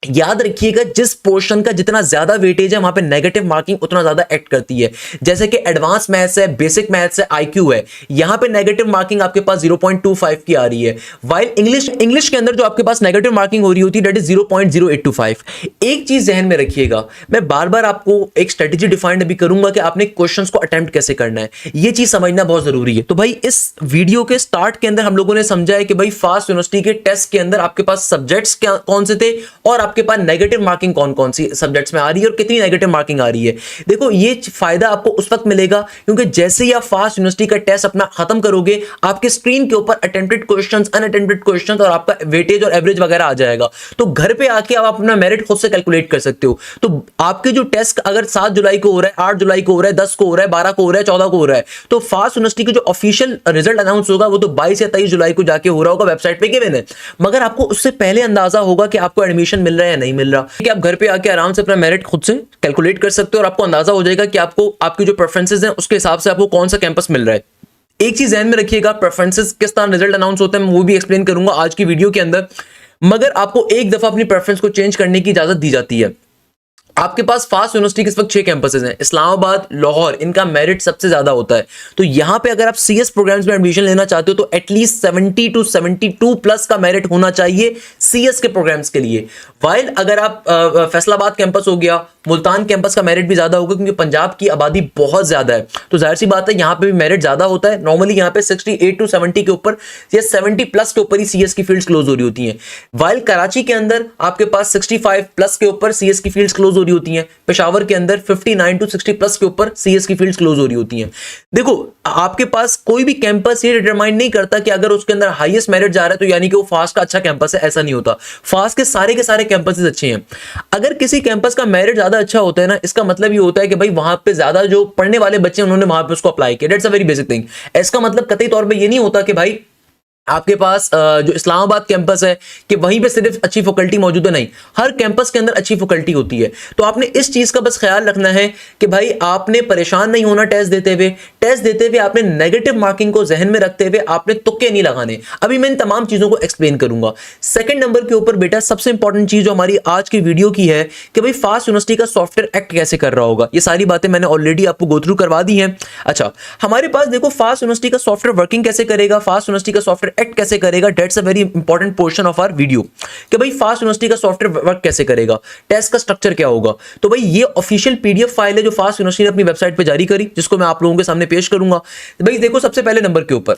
याद रखिएगा, जिस पोर्शन का जितना ज्यादा वेटेज है वहां पे नेगेटिव मार्किंग उतना ज्यादा एक्ट करती है। जैसे कि एडवांस मैथ्स है, बेसिक मैथ्स है, आईक्यू है, यहां पे नेगेटिव मार्किंग आपके पास 0.25 की आ रही है। वाइल इंग्लिश के अंदर जो आपके पास नेगेटिव मार्किंग हो रही होती है दैट इज 0.0825। एक चीज ध्यान में रखिएगा, मैं बार बार आपको एक स्ट्रेटेजी डिफाइंड अभी करूंगा कि आपने क्वेश्चंस को अटेम्प्ट कैसे करना है, ये चीज समझना बहुत जरूरी है। तो भाई इस वीडियो के स्टार्ट के अंदर हम लोगों ने समझा है कि भाई फास्ट यूनिवर्सिटी के टेस्ट के अंदर आपके पास सब्जेक्ट्स कौन से थे और आपके पास नेगेटिव मार्किंग कौन कौन सी सब्जेक्ट्स में आ रही है और कितनी नेगेटिव मार्किंग आ रही है। देखो, ये फायदा आपको उस वक्त मिलेगा क्योंकि जैसे ही आप फास्ट यूनिवर्सिटी का टेस्ट अपना खत्म करोगे, आपके स्क्रीन के ऊपर अटेम्प्टेड क्वेश्चंस, अनअटेम्प्टेड क्वेश्चंस और आपका वेटेज और एवरेज वगैरह आ जाएगा। तो घर पे आके आप अपना मेरिट खुद से कैलकुलेट कर सकते हो। तो आपके जो टेस्ट अगर 7 जुलाई को हो रहा है, 8 जुलाई को हो रहा है, 10 को हो रहा है, 12 को हो रहा है, 14 को हो रहा है, तो फास्ट यूनिवर्सिटी का जो ऑफिशियल रिजल्ट अनाउंस होगा वो तो 22 या 23 जुलाई को जाके हो रहा होगा, वेबसाइट पे गिवन है। मगर आपको उससे पहले अंदाजा होगा कि आपको एडमिशन मिल रहा है या नहीं मिल रहा, कि आप घर पे आके आराम से अपना मेरिट खुद से कैलकुलेट कर सकते हो और आपको अंदाजा हो जाएगा कि आपको आपकी जो प्रेफरेंसेस हैं उसके हिसाब से आपको कौन सा कैंपस मिल रहा है। एक चीज ध्यान में रखिएगा, प्रेफरेंसेस किस तरह रिजल्ट अनाउंस होता है वो भी एक्सप्लेन करूंगा आज की वीडियो के अंदर, मगर आपको एक दफा अपनी प्रेफरेंस को चेंज करने की इजाजत दी जाती है। आपके पास फास्ट यूनिवर्सिटी के इस वक्त 6 कैंपसेस हैं, इस्लामाबाद, लाहौर, इनका मेरिट सबसे ज्यादा होता है। तो यहां पे अगर आप सीएस प्रोग्राम्स में एडमिशन लेना चाहते हो तो एटलीस्ट 70 to 72 प्लस का मेरिट होना चाहिए सीएस के प्रोग्राम्स के लिए। वाइल अगर आप फैसलाबाद कैंपस हो गया, मुल्तान कैंपस का मेरिट भी ज्यादा होगा क्योंकि पंजाब की आबादी बहुत ज्यादा है, तो जाहिर सी बात है यहाँ पे भी मेरिट ज्यादा होता है। नॉर्मली यहाँ पे 68 to 70 के ऊपर या 70 प्लस के ऊपर ही सीएस की फील्ड्स क्लोज हो रही होती हैं। वाइल कराची के अंदर आपके पास 65 प्लस के ऊपर सीएस की फील्ड्स क्लोज हो रही होती हैं। पेशावर के अंदर 59 to 60 प्लस के ऊपर सीएस की फील्ड्स क्लोज हो रही होती हैं। देखो, आपके पास कोई भी कैंपस ये डिटरमाइन नहीं करता कि अगर उसके अंदर हाईएस्ट मेरिट जा रहा है तो यानी कि वो फास्ट का अच्छा कैंपस है, ऐसा नहीं होता। फास्ट के सारे कैंपसेस अच्छे हैं। अगर किसी कैंपस का मेरिट ज्यादा अच्छा होता है ना, इसका मतलब ये होता है कि भाई वहां पे ज्यादा जो पढ़ने वाले बच्चे उन्होंने वहां पे उसको अप्लाई किया। That's a very basic thing. इसका मतलब कतई तौर पे ये नहीं होता कि भाई आपके पास जो इस्लामाबाद कैंपस है कि वहीं पे सिर्फ अच्छी फैकल्टी मौजूद है, नहीं, हर कैंपस के अंदर अच्छी फैकल्टी होती है। तो आपने इस चीज का बस ख्याल रखना है कि भाई आपने परेशान नहीं होना टेस्ट देते हुए आपने नेगेटिव मार्किंग को जहन में रखते हुए आपने तुक्के नहीं लगाने। अभी मैं इन तमाम चीजों को एक्सप्लेन करूंगा। सेकंड नंबर के ऊपर बेटा सबसे इंपॉर्टेंट चीज जो हमारी आज की वीडियो की है कि भाई फास्ट यूनिवर्सिटी का सॉफ्टवेयर एक्ट कैसे कर रहा होगा। ये सारी बातें मैंने ऑलरेडी आपको गो थ्रू करवा दी हैं। अच्छा, हमारे पास देखो फास्ट यूनिवर्सिटी का सॉफ्टवेयर वर्किंग कैसे करेगा, फास्ट यूनिवर्सिटी का सॉफ्टवेयर एक्ट कैसे करेगा। That's a very important portion of our video कि भाई फास्ट यूनिवर्सिटी का सॉफ्टवेयर वर्क कैसे करेगा, टेस्ट का स्ट्रक्चर क्या होगा। तो भाई ये ऑफिशियल पीडीएफ फाइल है जो फास्ट यूनिवर्सिटी ने अपनी वेबसाइट पे जारी करी, जिसको मैं आप लोगों के सामने पेश करूंगा। भाई देखो, सबसे पहले नंबर के ऊपर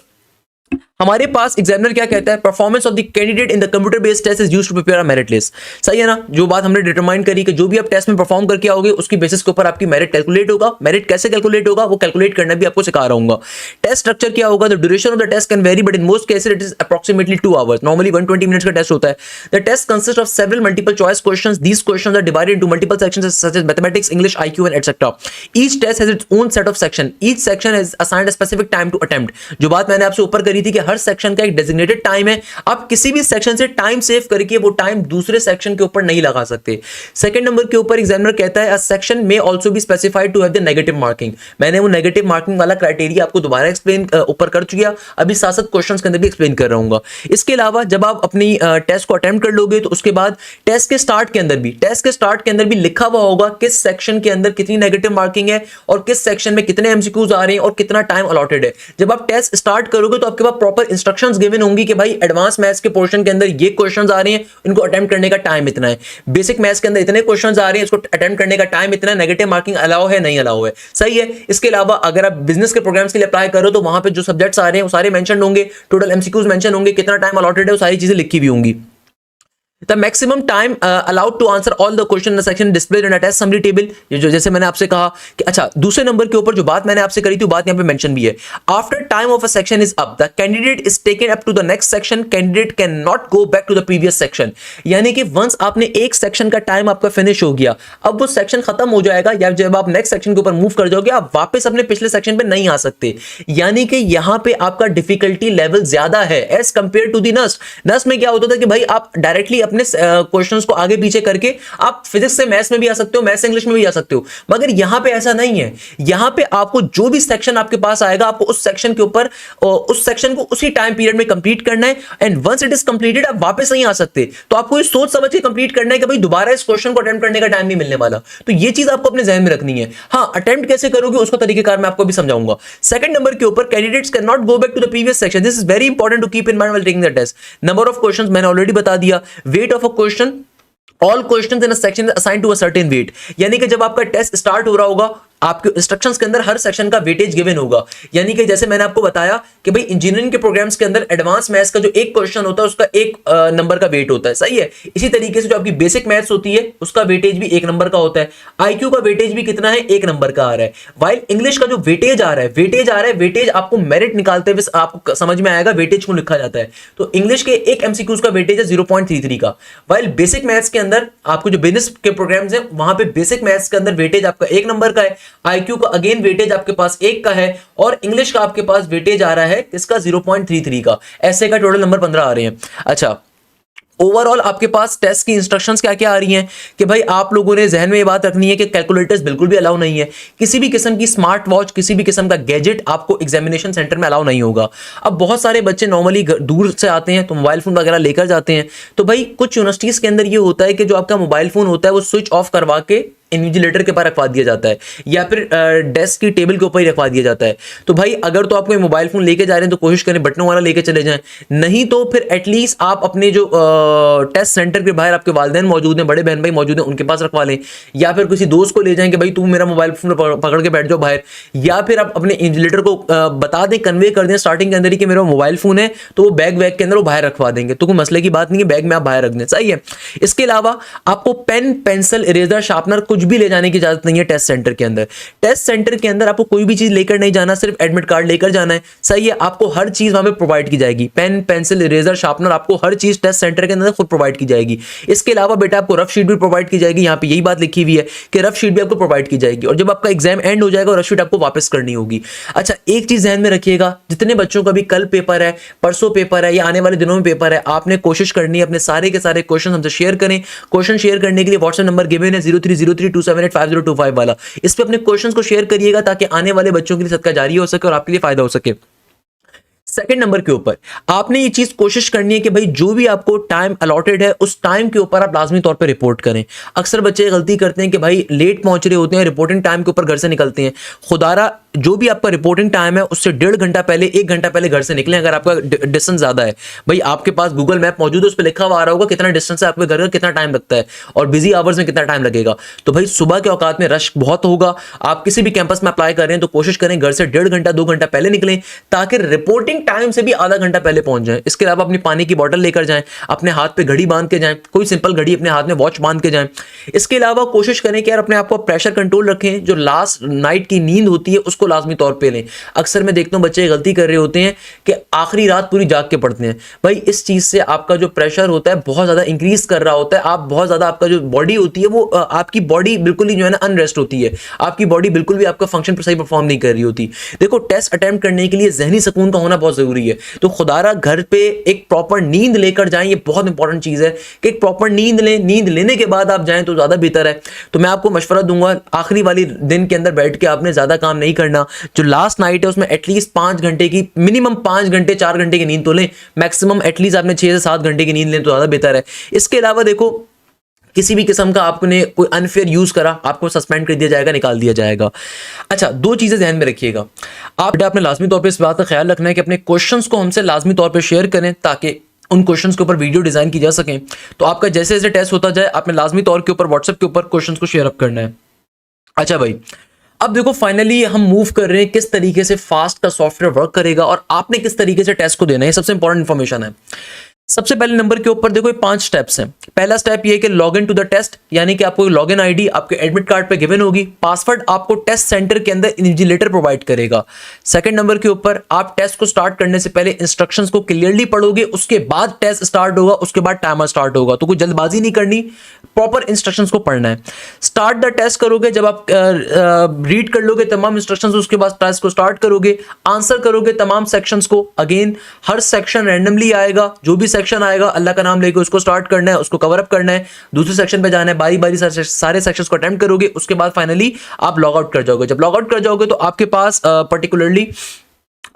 हमारे पास एग्जामिनर क्या कहता है, performance of the candidate in the computer based test is used to prepare a merit list. सही है ना, जो बात हमने डिटरमाइन करी कि जो भी आप टेस्ट में परफॉर्म करके आओगे उसकी बेसिस के ऊपर आपकी मेरिट कैलकुलेट होगा। मेरिट कैसे कैलकुलेट होगा वो कैलकुलेट करना भी आपको सिखा रहा हूं। टेस्ट स्ट्रक्चर क्या होगा, the duration of the test can vary but in most cases it is approximately 2 hours. Normally 120 minutes का टेस्ट होता है। The test consist of several multiple choice questions. These questions are divided into multiple sections such as mathematics, English, IQ and etcetera. Each test has its own set of section. Each section is assigned a specific time to attempt. जो बात मैंने आपसे ऊपर करी थी कि हर सेक्शन का एक डेजिग्नेटेड टाइम है। आप किसी भी सेक्शन से टाइम सेव करके वो टाइम दूसरे सेक्शन के ऊपर नहीं लगा सकते। सेकंड नंबर के ऊपर एग्जामिनर कहता है अ सेक्शन में also be specified to have the negative marking. मैंने वो नेगेटिव मार्किंग वाला क्राइटेरिया आपको दोबारा एक्सप्लेन ऊपर कर चुका, अभी साथ साथ क्वेश्चंस के अंदर भी एक्सप्लेन कर रहूंगा। इसके अलावा जब आप अपनी टेस्ट को अटेम्प्ट कर लोगे तो उसके बाद टेस्ट के स्टार्ट के अंदर भी लिखा हुआ होगा किस सेक्शन के अंदर कितनी नेगेटिव मार्किंग है और किस सेक्शन में कितने एमसीक्यूज आ रहे हैं और कितना टाइम अलॉटेड है। जब आप टेस्ट स्टार्ट करोगे तो आपके पास प्रॉपर इंस्ट्रक्शंस गिवन होंगी कि भाई एडवांस मैथ्स के पोर्शन के अंदर ये क्वेश्चंस आ रहे हैं, इनको अटेम्प्ट करने का टाइम इतना है, बेसिक मैथ्स के अंदर इतने क्वेश्चंस आ रहे हैं, इसको अटेम्प्ट करने का टाइम इतना, नेगेटिव मार्किंग अलाउ है नहीं अलाउ है, सही है। इसके अलावा अगर आप बिजनेस के प्रोग्राम्स के लिए अप्लाई करो तो वहां पे जो सब्जेक्ट्स आ रहे हैं वो सारे मेंशन होंगे, टोटल एमसीक्यूज मेंशन होंगे, कितना टाइम अलॉटेड है, वो सारी चीजें लिखी हुई होंगी। The maximum time allowed to answer all the question in the section displayed in a test summary table। ये जो जैसे मैंने आपसे कहा कि अच्छा दूसरे नंबर के ऊपर जो बात मैंने आपसे करी थी बात यहाँ पे मेंशन भी है। After time of a section is up, the candidate is taken up to the next section. Candidate cannot go back to the previous section। यानी कि once आपने एक सेक्शन का टाइम आपका फिनिश हो गया, अब वो सेक्शन खत्म हो जाएगा या जब आप नेक्स्ट सेक्शन के ऊपर मूव कर जाओगे आप वापस अपने पिछले सेक्शन पे नहीं आ सकते। यानी कि यहाँ पे आपका डिफिकल्टी लेवल ज्यादा है as compare to the NUST. NUST में क्या होता था कि भाई आप डायरेक्टली अपने क्वेश्चंस को आगे पीछे करके आप फिजिक्स से मैथ्स में भी आ सकते हो, मैथ्स से इंग्लिश में भी आ सकते हो, मगर यहां पे ऐसा नहीं है। यहां पे आपको जो भी सेक्शन आपके पास आएगा आपको उस सेक्शन के ऊपर उस सेक्शन को उसी टाइम पीरियड में कंप्लीट करना है and once it is completed आप वापस नहीं आ सकते। तो आपको ये सोच समझ के कंप्लीट करना है कि भाई दोबारा इस क्वेश्चन को अटेम्प्ट करने का टाइम नहीं मिलने वाला। तो ये चीज आपको अपने जहन में रखनी है। हाँ, अटेम्प्ट कैसे करोगे उसका तरीकेकार मैं आपको भी समझाऊंगा। सेकंड नंबर के ऊपर candidates can not go back to the previous section. This is very important to keep in mind while taking the test. Number of questions मैंने ऑलरेडी बता दिया। Weight of a question, all questions in a section assigned to a certain weight. यानी कि जब आपका टेस्ट स्टार्ट हो रहा होगा आपके इंस्ट्रक्शंस के अंदर हर सेक्शन का वेटेज गिवन होगा। यानी कि जैसे मैंने आपको बताया कि भाई इंजीनियरिंग के प्रोग्राम्स के अंदर एडवांस मैथ्स का जो एक क्वेश्चन होता है उसका एक नंबर का वेट होता है, सही है। इसी तरीके से जो आपकी बेसिक मैथ्स होती है उसका वेटेज भी एक नंबर का होता है। आईक्यू का वेटेज भी कितना है, एक नंबर का आ रहा है। वाइल इंग्लिश का जो वेटेज आ रहा है वेटेज आपको मेरिट निकालते हुए आपको समझ में आएगा वेटेज को लिखा जाता है। तो इंग्लिश के एक एमसीक्यूज का वेटेज है 0.33 का। वाइल बेसिक मैथ्स के अंदर आपको जो बिजनेस के प्रोग्राम्स हैं वहां पे बेसिक मैथ्स के अंदर वेटेज आपका एक नंबर का है, आईक्यू का अगेन वेटेज आपके पास एक का है और इंग्लिश का आपके पास वेटेज आ रहा है इसका 0.33 का। ऐसे का टोटल नंबर 15 आ रहे हैं। अच्छा, ओवरऑल आपके पास टेस्ट की इंस्ट्रक्शंस क्या क्या आ रही हैं कि भाई आप लोगों ने जहन में ये बात रखनी है कि कैलकुलेटर्स बिल्कुल भी अलाउ नहीं है, किसी भी किस्म की स्मार्ट वॉच, किसी भी किस्म का गैजेट आपको एग्जामिनेशन सेंटर में अलाउ नहीं होगा। अब बहुत सारे बच्चे नॉर्मली दूर से आते हैं तो मोबाइल फोन वगैरह लेकर जाते हैं। तो भाई कुछ यूनिवर्सिटीज के अंदर ये होता है कि जो आपका मोबाइल फोन होता है वो स्विच ऑफ करवा के इन्विजिलेटर के पास रखवा दिया जाता है या फिर डेस्क की टेबल के ऊपर ही रखवा दिया जाता है। तो भाई अगर तो आपको मोबाइल फोन लेके जा रहे हैं तो कोशिश करें बटनों वाला लेके चले जाएं, नहीं तो फिर एटलीस्ट आप अपने जो टेस्ट सेंटर के बाहर आपके वालिदैन मौजूद हैं, बड़े बहन भाई मौजूद हैं, उनके पास रखवा लें या फिर किसी दोस्त को ले जाएं कि भाई तू मेरा मोबाइल फोन पकड़ के बैठ जाओ बाहर, या फिर आप अपने इन्विजिलेटर को बता दें, कन्वे कर दें स्टार्टिंग के अंदर ही कि मेरा मोबाइल फोन है, तो वो बैग के अंदर वो बाहर रखवा देंगे। तो कोई मसले की बात नहीं है, बैग में आप बाहर रख दें, सही है। इसके अलावा आपको पेन, पेंसिल, इरेजर, शार्पनर कुछ भी ले जाने की इजाजत नहीं है टेस्ट सेंटर के अंदर। टेस्ट सेंटर के अंदर आपको कोई भी चीज लेकर नहीं जाना, सिर्फ एडमिट कार्ड लेकर जाना है, सही है। आपको हर चीज वहां पे प्रोवाइड की जाएगी, पेन, पेंसिल, इरेजर, शार्पनर, आपको हर चीज टेस्ट सेंटर के अंदर खुद प्रोवाइड की जाएगी। इसके अलावा बेटा आपको रफ शीट भी प्रोवाइड की जाएगी। यहाँ पे यही बात लिखी हुई है कि रफ शीट भी आपको प्रोवाइड की जाएगी और जब आपका एग्जाम एंड हो जाएगा रफ शीट आपको वापस करनी होगी। अच्छा, एक चीज ध्यान में रखिएगा, जितने बच्चों का भी कल पेपर है, परसों पेपर है या आने वाले दिनों में पेपर है, आपने कोशिश करनी है अपने सारे के सारे क्वेश्चन हमसे शेयर करें। क्वेश्चन शेयर करने के लिए व्हाट्सएप नंबर गिवन है 030327855025 वाला, इस पे अपने क्वेश्चंस को शेयर करिएगा ताकि आने वाले बच्चों के लिए सदका जारी हो सके और आपके लिए फायदा हो सके। सेकंड नंबर के ऊपर आपने ये चीज कोशिश करनी है कि भाई जो भी आपको टाइम अलॉटेड है उस टाइम के ऊपर आप लाजमी तौर पे रिपोर्ट करें। अक्सर बच्चे गलती करते हैं कि भाई लेट पहुंच रहे होते हैं, रिपोर्टिंग टाइम के ऊपर घर से निकलते हैं। खुदारा जो भी आपका रिपोर्टिंग टाइम है उससे 1.5 घंटा पहले, 1 घंटा पहले घर से निकलें। अगर आपका डिस्टेंस ज्यादा है, भाई आपके पास गूगल मैप मौजूद है, उस पर लिखा हुआ आ रहा होगा कितना डिस्टेंस है आपके घर का, कितना टाइम लगता है और बिजी आवर्स में कितना टाइम लगेगा। तो भाई सुबह के औकात में रश बहुत होगा, आप किसी भी कैंपस में अप्लाई कर रहे हैं तो कोशिश करें घर से 1.5 घंटा 2 घंटा पहले निकलें ताकि रिपोर्टिंग टाइम से भी आधा घंटा पहले पहुंच जाएं। इसके अलावा अपनी पानी की बोतल लेकर जाएं, अपने हाथ पे घड़ी बांध के जाएं, कोई सिंपल घड़ी अपने हाथ में वॉच बांध के जाएं। इसके अलावा कोशिश करें कि यार अपने आप को प्रेशर कंट्रोल रखें, जो लास्ट नाइट की नींद होती है उसको उसको लाजमी तौर पे लें। अक्सर मैं देखता हूँ बच्चे गलती कर रहे होते हैं कि आखिरी रात पूरी जाग के पढ़ते हैं। भाई इस चीज़ से आपका जो प्रेशर होता है बहुत ज़्यादा इंक्रीज कर रहा होता है, आप बहुत ज़्यादा, आपका जो बॉडी होती है वो आपकी बॉडी बिल्कुल ही जो है ना अनरेस्ट होती है, आपकी बॉडी बिल्कुल भी आपका फंक्शन सही परफॉर्म नहीं कर रही होती। देखो टेस्ट अटेम्प्ट करने के लिए जहनी सुकून का होना बहुत ज़रूरी है, तो खुदारा घर पे एक प्रॉपर नींद लेकर जाएं, ये बहुत इंपॉर्टेंट चीज़ है कि एक प्रॉपर नींद लें, नींद लेने के बाद आप जाएं तो ज़्यादा बेहतर है। तो मैं आपको मशवरा दूंगा आखिरी वाली दिन के अंदर बैठ के आपने ज़्यादा काम नहीं करना, जो लास्ट नाइट है उसमें एटलीस्ट 5 घंटे की, मिनिमम 5 घंटे 4 घंटे की नींद तो लें, मैक्सिमम एटलीस्ट आपने 6 से 7 घंटे की नींद लें तो ज़्यादा बेहतर है। इसके अलावा देखो किसी भी किस्म का आपने कोई अनफेयर यूज करा, आपको सस्पेंड कर दिया जाएगा, निकाल दिया जाएगा। अच्छा, 2 चीजें ध्यान में रखिएगा, आपने लाजमी तौर पे इस बात का ख्याल रखना है कि अपने क्वेश्चंस को हमसे लाजमी तौर पे शेयर करें ताकि उन क्वेश्चंस के ऊपर वीडियो डिजाइन की जा सके। तो आपका जैसे जैसे टेस्ट होता जाए आपने लाजमी तौर के ऊपर व्हाट्सएप के ऊपर क्वेश्चंस को शेयर अप करना है। अच्छा भाई, अब देखो फाइनली हम मूव कर रहे हैं किस तरीके से फास्ट का सॉफ्टवेयर वर्क करेगा और आपने किस तरीके से टेस्ट को देना है, सबसे इंपॉर्टेंट इंफॉर्मेशन है। सबसे पहले नंबर के ऊपर देखो ये 5 स्टेप्स हैं। पहला स्टेप ये है कि log in to the test, यानी कि आपको लॉगिन आईडी आपके एडमिट कार्ड पे गिवन होगी, पासवर्ड आपको टेस्ट सेंटर के अंदर इन्विजिलेटर प्रोवाइड करेगा। सेकंड नंबर के ऊपर आप टेस्ट को स्टार्ट करने से पहले इंस्ट्रक्शंस को क्लियरली पढ़ोगे, उसके बाद टेस्ट स्टार्ट होगा, उसके बाद टाइमर स्टार्ट होगा, तो कोई जल्दबाजी नहीं करनी, प्रॉपर इंस्ट्रक्शंस को पढ़ना है। स्टार्ट द टेस्ट करोगे, जब आप रीड कर लोगे तमाम इंस्ट्रक्शंस, उसके बाद टेस्ट को स्टार्ट करोगे, आंसर करोगे तमाम सेक्शंस को। अगेन हर सेक्शन रैंडमली आएगा, जो भी सेक्शन आएगा अल्लाह का नाम लेके उसको स्टार्ट करना है, उसको कवर अप करना है, दूसरे सेक्शन पे जाना है, बारी बारी सारे सेक्शंस को अटेम्प्ट करोगे, उसके बाद फाइनली आप लॉग आउट कर जाओगे। जब लॉग आउट कर जाओगे तो आपके पास पर्टिकुलरली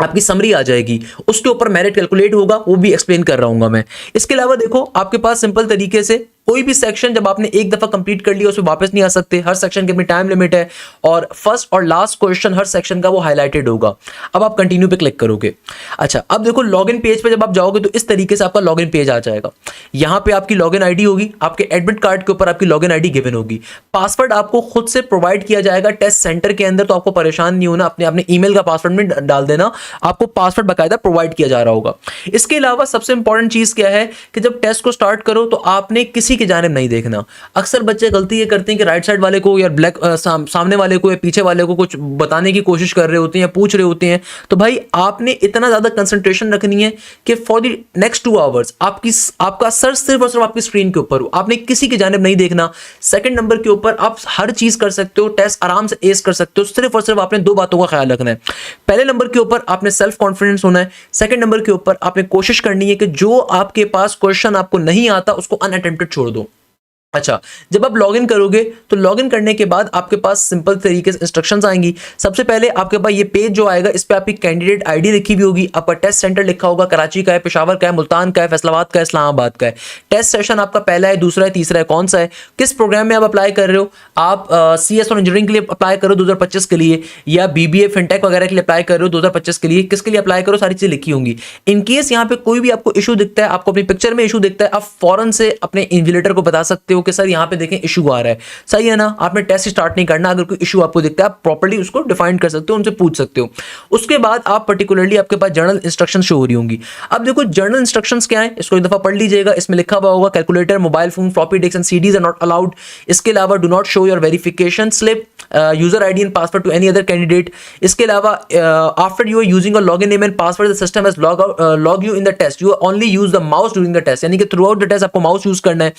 आपकी समरी आ जाएगी, उसके ऊपर मेरिट कैलकुलेट होगा, वो भी एक्सप्लेन कर रहा हूंगा मैं। इसके अलावा देखो आपके पास सिंपल तरीके से कोई भी सेक्शन जब आपने एक दफा कंप्लीट कर लिया उसमें वापस नहीं आ सकते, हर सेक्शन की अपनी टाइम लिमिट है और फर्स्ट और लास्ट क्वेश्चन हर सेक्शन का वो हाईलाइटेड होगा। अब आप कंटिन्यू पे क्लिक करोगे। अच्छा, अब देखो लॉगिन पेज पे जब आप जाओगे तो इस तरीके से आपका लॉगिन पेज आ जाएगा। यहां पे आपकी लॉगिन आईडी होगी, आपके एडमिट कार्ड के ऊपर आपकी लॉगिन आईडी गिवन होगी, पासवर्ड आपको खुद से प्रोवाइड किया जाएगा टेस्ट सेंटर के अंदर, तो आपको परेशान नहीं होना, अपने ईमेल का पासवर्ड में डाल देना, आपको पासवर्ड बाकायदा प्रोवाइड किया जा रहा होगा। इसके अलावा सबसे इंपॉर्टेंट चीज क्या है कि जब टेस्ट को स्टार्ट करो तो आपने किसी की जानिब नहीं देखना। अक्सर बच्चे गलती ये करते हैं कि राइट साइड वाले को या सामने वाले को या पीछे वाले को कुछ बताने की कोशिश कर रहे होते हैं या पूछ रहे होते हैं, तो भाई आपने इतना ज्यादा कंसंट्रेशन रखनी है कि फॉर द नेक्स्ट 2 आवर्स आपका सर सिर्फ और सिर्फ आपकी स्क्रीन के ऊपर हो, आपने किसी की जानिब नहीं देखना। सेकंड नंबर के ऊपर आप हर चीज कर सकते हो, टेस्ट आराम से एस कर सकते हो, सिर्फ और सिर्फ आपने 2 बातों का ख्याल रखना है। पहले नंबर के ऊपर आपने सेल्फ कॉन्फिडेंस होना है, सेकंड नंबर के ऊपर आपने कोशिश करनी है कि जो आपके पास क्वेश्चन आपको नहीं आता उसको अनअटेम्प्टेड छोड़ दो। अच्छा, जब आप लॉगिन करोगे तो लॉगिन करने के बाद आपके पास सिंपल तरीके से इंस्ट्रक्शंस आएंगी। सबसे पहले आपके पास ये पेज जो आएगा, इस पे आपकी कैंडिडेट आईडी लिखी हुई होगी, आपका टेस्ट सेंटर लिखा होगा, कराची का है, पेशावर का है, मुल्तान का है, फैसलाबाद का है, इस्लामाबाद का है। टेस्ट सेशन आपका पहला है, दूसरा है, तीसरा है, कौन सा है, किस प्रोग्राम में आप अप्लाई कर रहे हो, आप CS और इंजीनियरिंग के लिए अप्लाई करो 2025 के लिए, या BBA फिनटेक वगैरह के लिए अप्लाई कर रहे हो 2025 के लिए, किसके लिए अप्लाई करो, सारी चीजें लिखी होंगी। इनकेस यहाँ पे कोई भी आपको इशू दिखता है, आपको अपनी पिक्चर में इशू दिखता है, आप फौरन से अपने इन्विजिलेटर को बता सकते हो कि सर यहाँ पे देखें इशू आ रहा है, सही है ना, आपने टेस्ट स्टार्ट नहीं करना। अगर कोई इशू आपको दिखता है आप प्रॉपर्ली उसको डिफाइन कर सकते हो, उनसे पूछ सकते हो। उसके बाद आप पर्टिकुलरली आपके पास जर्नल इंस्ट्रक्शन शो हो रही होंगी। अब देखो जर्नल इंस्ट्रक्शंस क्या है, इसको एक दफा पढ़ लीजिएगा। इसमें लिखा हुआ होगा calculator, mobile phone, floppy disk and CDs are not allowed. इसके अलावा do not show your verification slip, user ID and password to any other candidate. इसके अलावा after you are using a login name and password the system has log you in the test, you only use the mouse during the test, यानी कि थ्रू आउट द टेस्ट आपको माउस यूज करना है।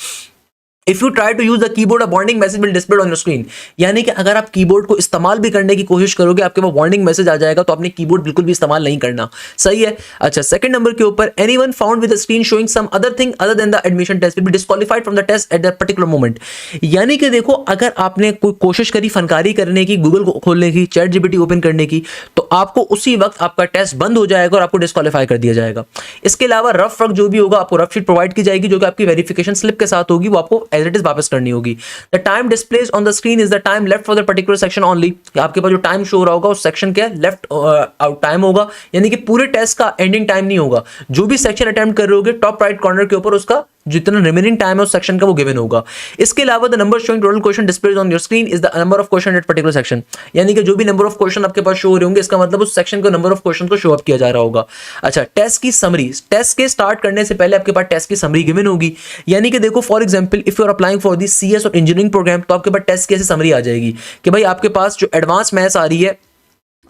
If you try to use the keyboard, a warning message will display on your screen, यानी कि अगर आप कीबोर्ड को इस्तेमाल भी करने की कोशिश करोगे आपके पास वार्निंग मैसेज आ जाएगा, तो आपने कीबोर्ड बिल्कुल भी इस्तेमाल नहीं करना, सही है। अच्छा, सेकंड नंबर के ऊपर anyone found with a screen showing some other thing other than the admission test will be disqualified from the test at that particular moment. यानी कि देखो अगर आपने कोई कोशिश करी फनकारी करने की, गूगल को खोलने की, चैट GPT ओपन करने की, तो आपको उसी वक्त आपका टेस्ट बंद हो जाएगा और आपको डिस्क्वालीफाई कर दिया जाएगा। इसके अलावा रफ वर्क जो भी होगा आपको रफ शीट प्रोवाइड की जाएगी, जो कि आपकी वेरिफिकेशन स्लिप के साथ होगी, वो आपको एज इट इज वापस करनी होगी। The time displayed on the screen is the time left for the particular section only। आपके पास जो टाइम शो हो रहा होगा उस सेक्शन के लेफ्ट आउट टाइम होगा, यानी कि पूरे टेस्ट का एंडिंग टाइम नहीं होगा। जो भी सेक्शन अटेम्प्ट कर रहे होगे टॉप राइट कॉर्नर के ऊपर उसका जितना रिमेनिंग टाइम है उस सेक्शन का वो गिवन होगा। इसके अलावा the number showing total question displayed on your screen is the number of question at particular section, यानी कि जो भी नंबर ऑफ क्वेश्चन आपके पास शो हो रहे होंगे इसका मतलब उस सेक्शन को नंबर ऑफ क्वेश्चन को शो अप किया जा रहा होगा। अच्छा, टेस्ट की समरी, टेस्ट के स्टार्ट करने से पहले आपके पास टेस्ट की समरी गिवन होगी, यानी कि देखो for example if you are applying for the CS और इंजीनियरिंग प्रोग्राम, तो आपके पास टेस्ट की ऐसी समरी आ जाएगी कि भाई आपके पास जो एडवांस मैथ्स आ रही है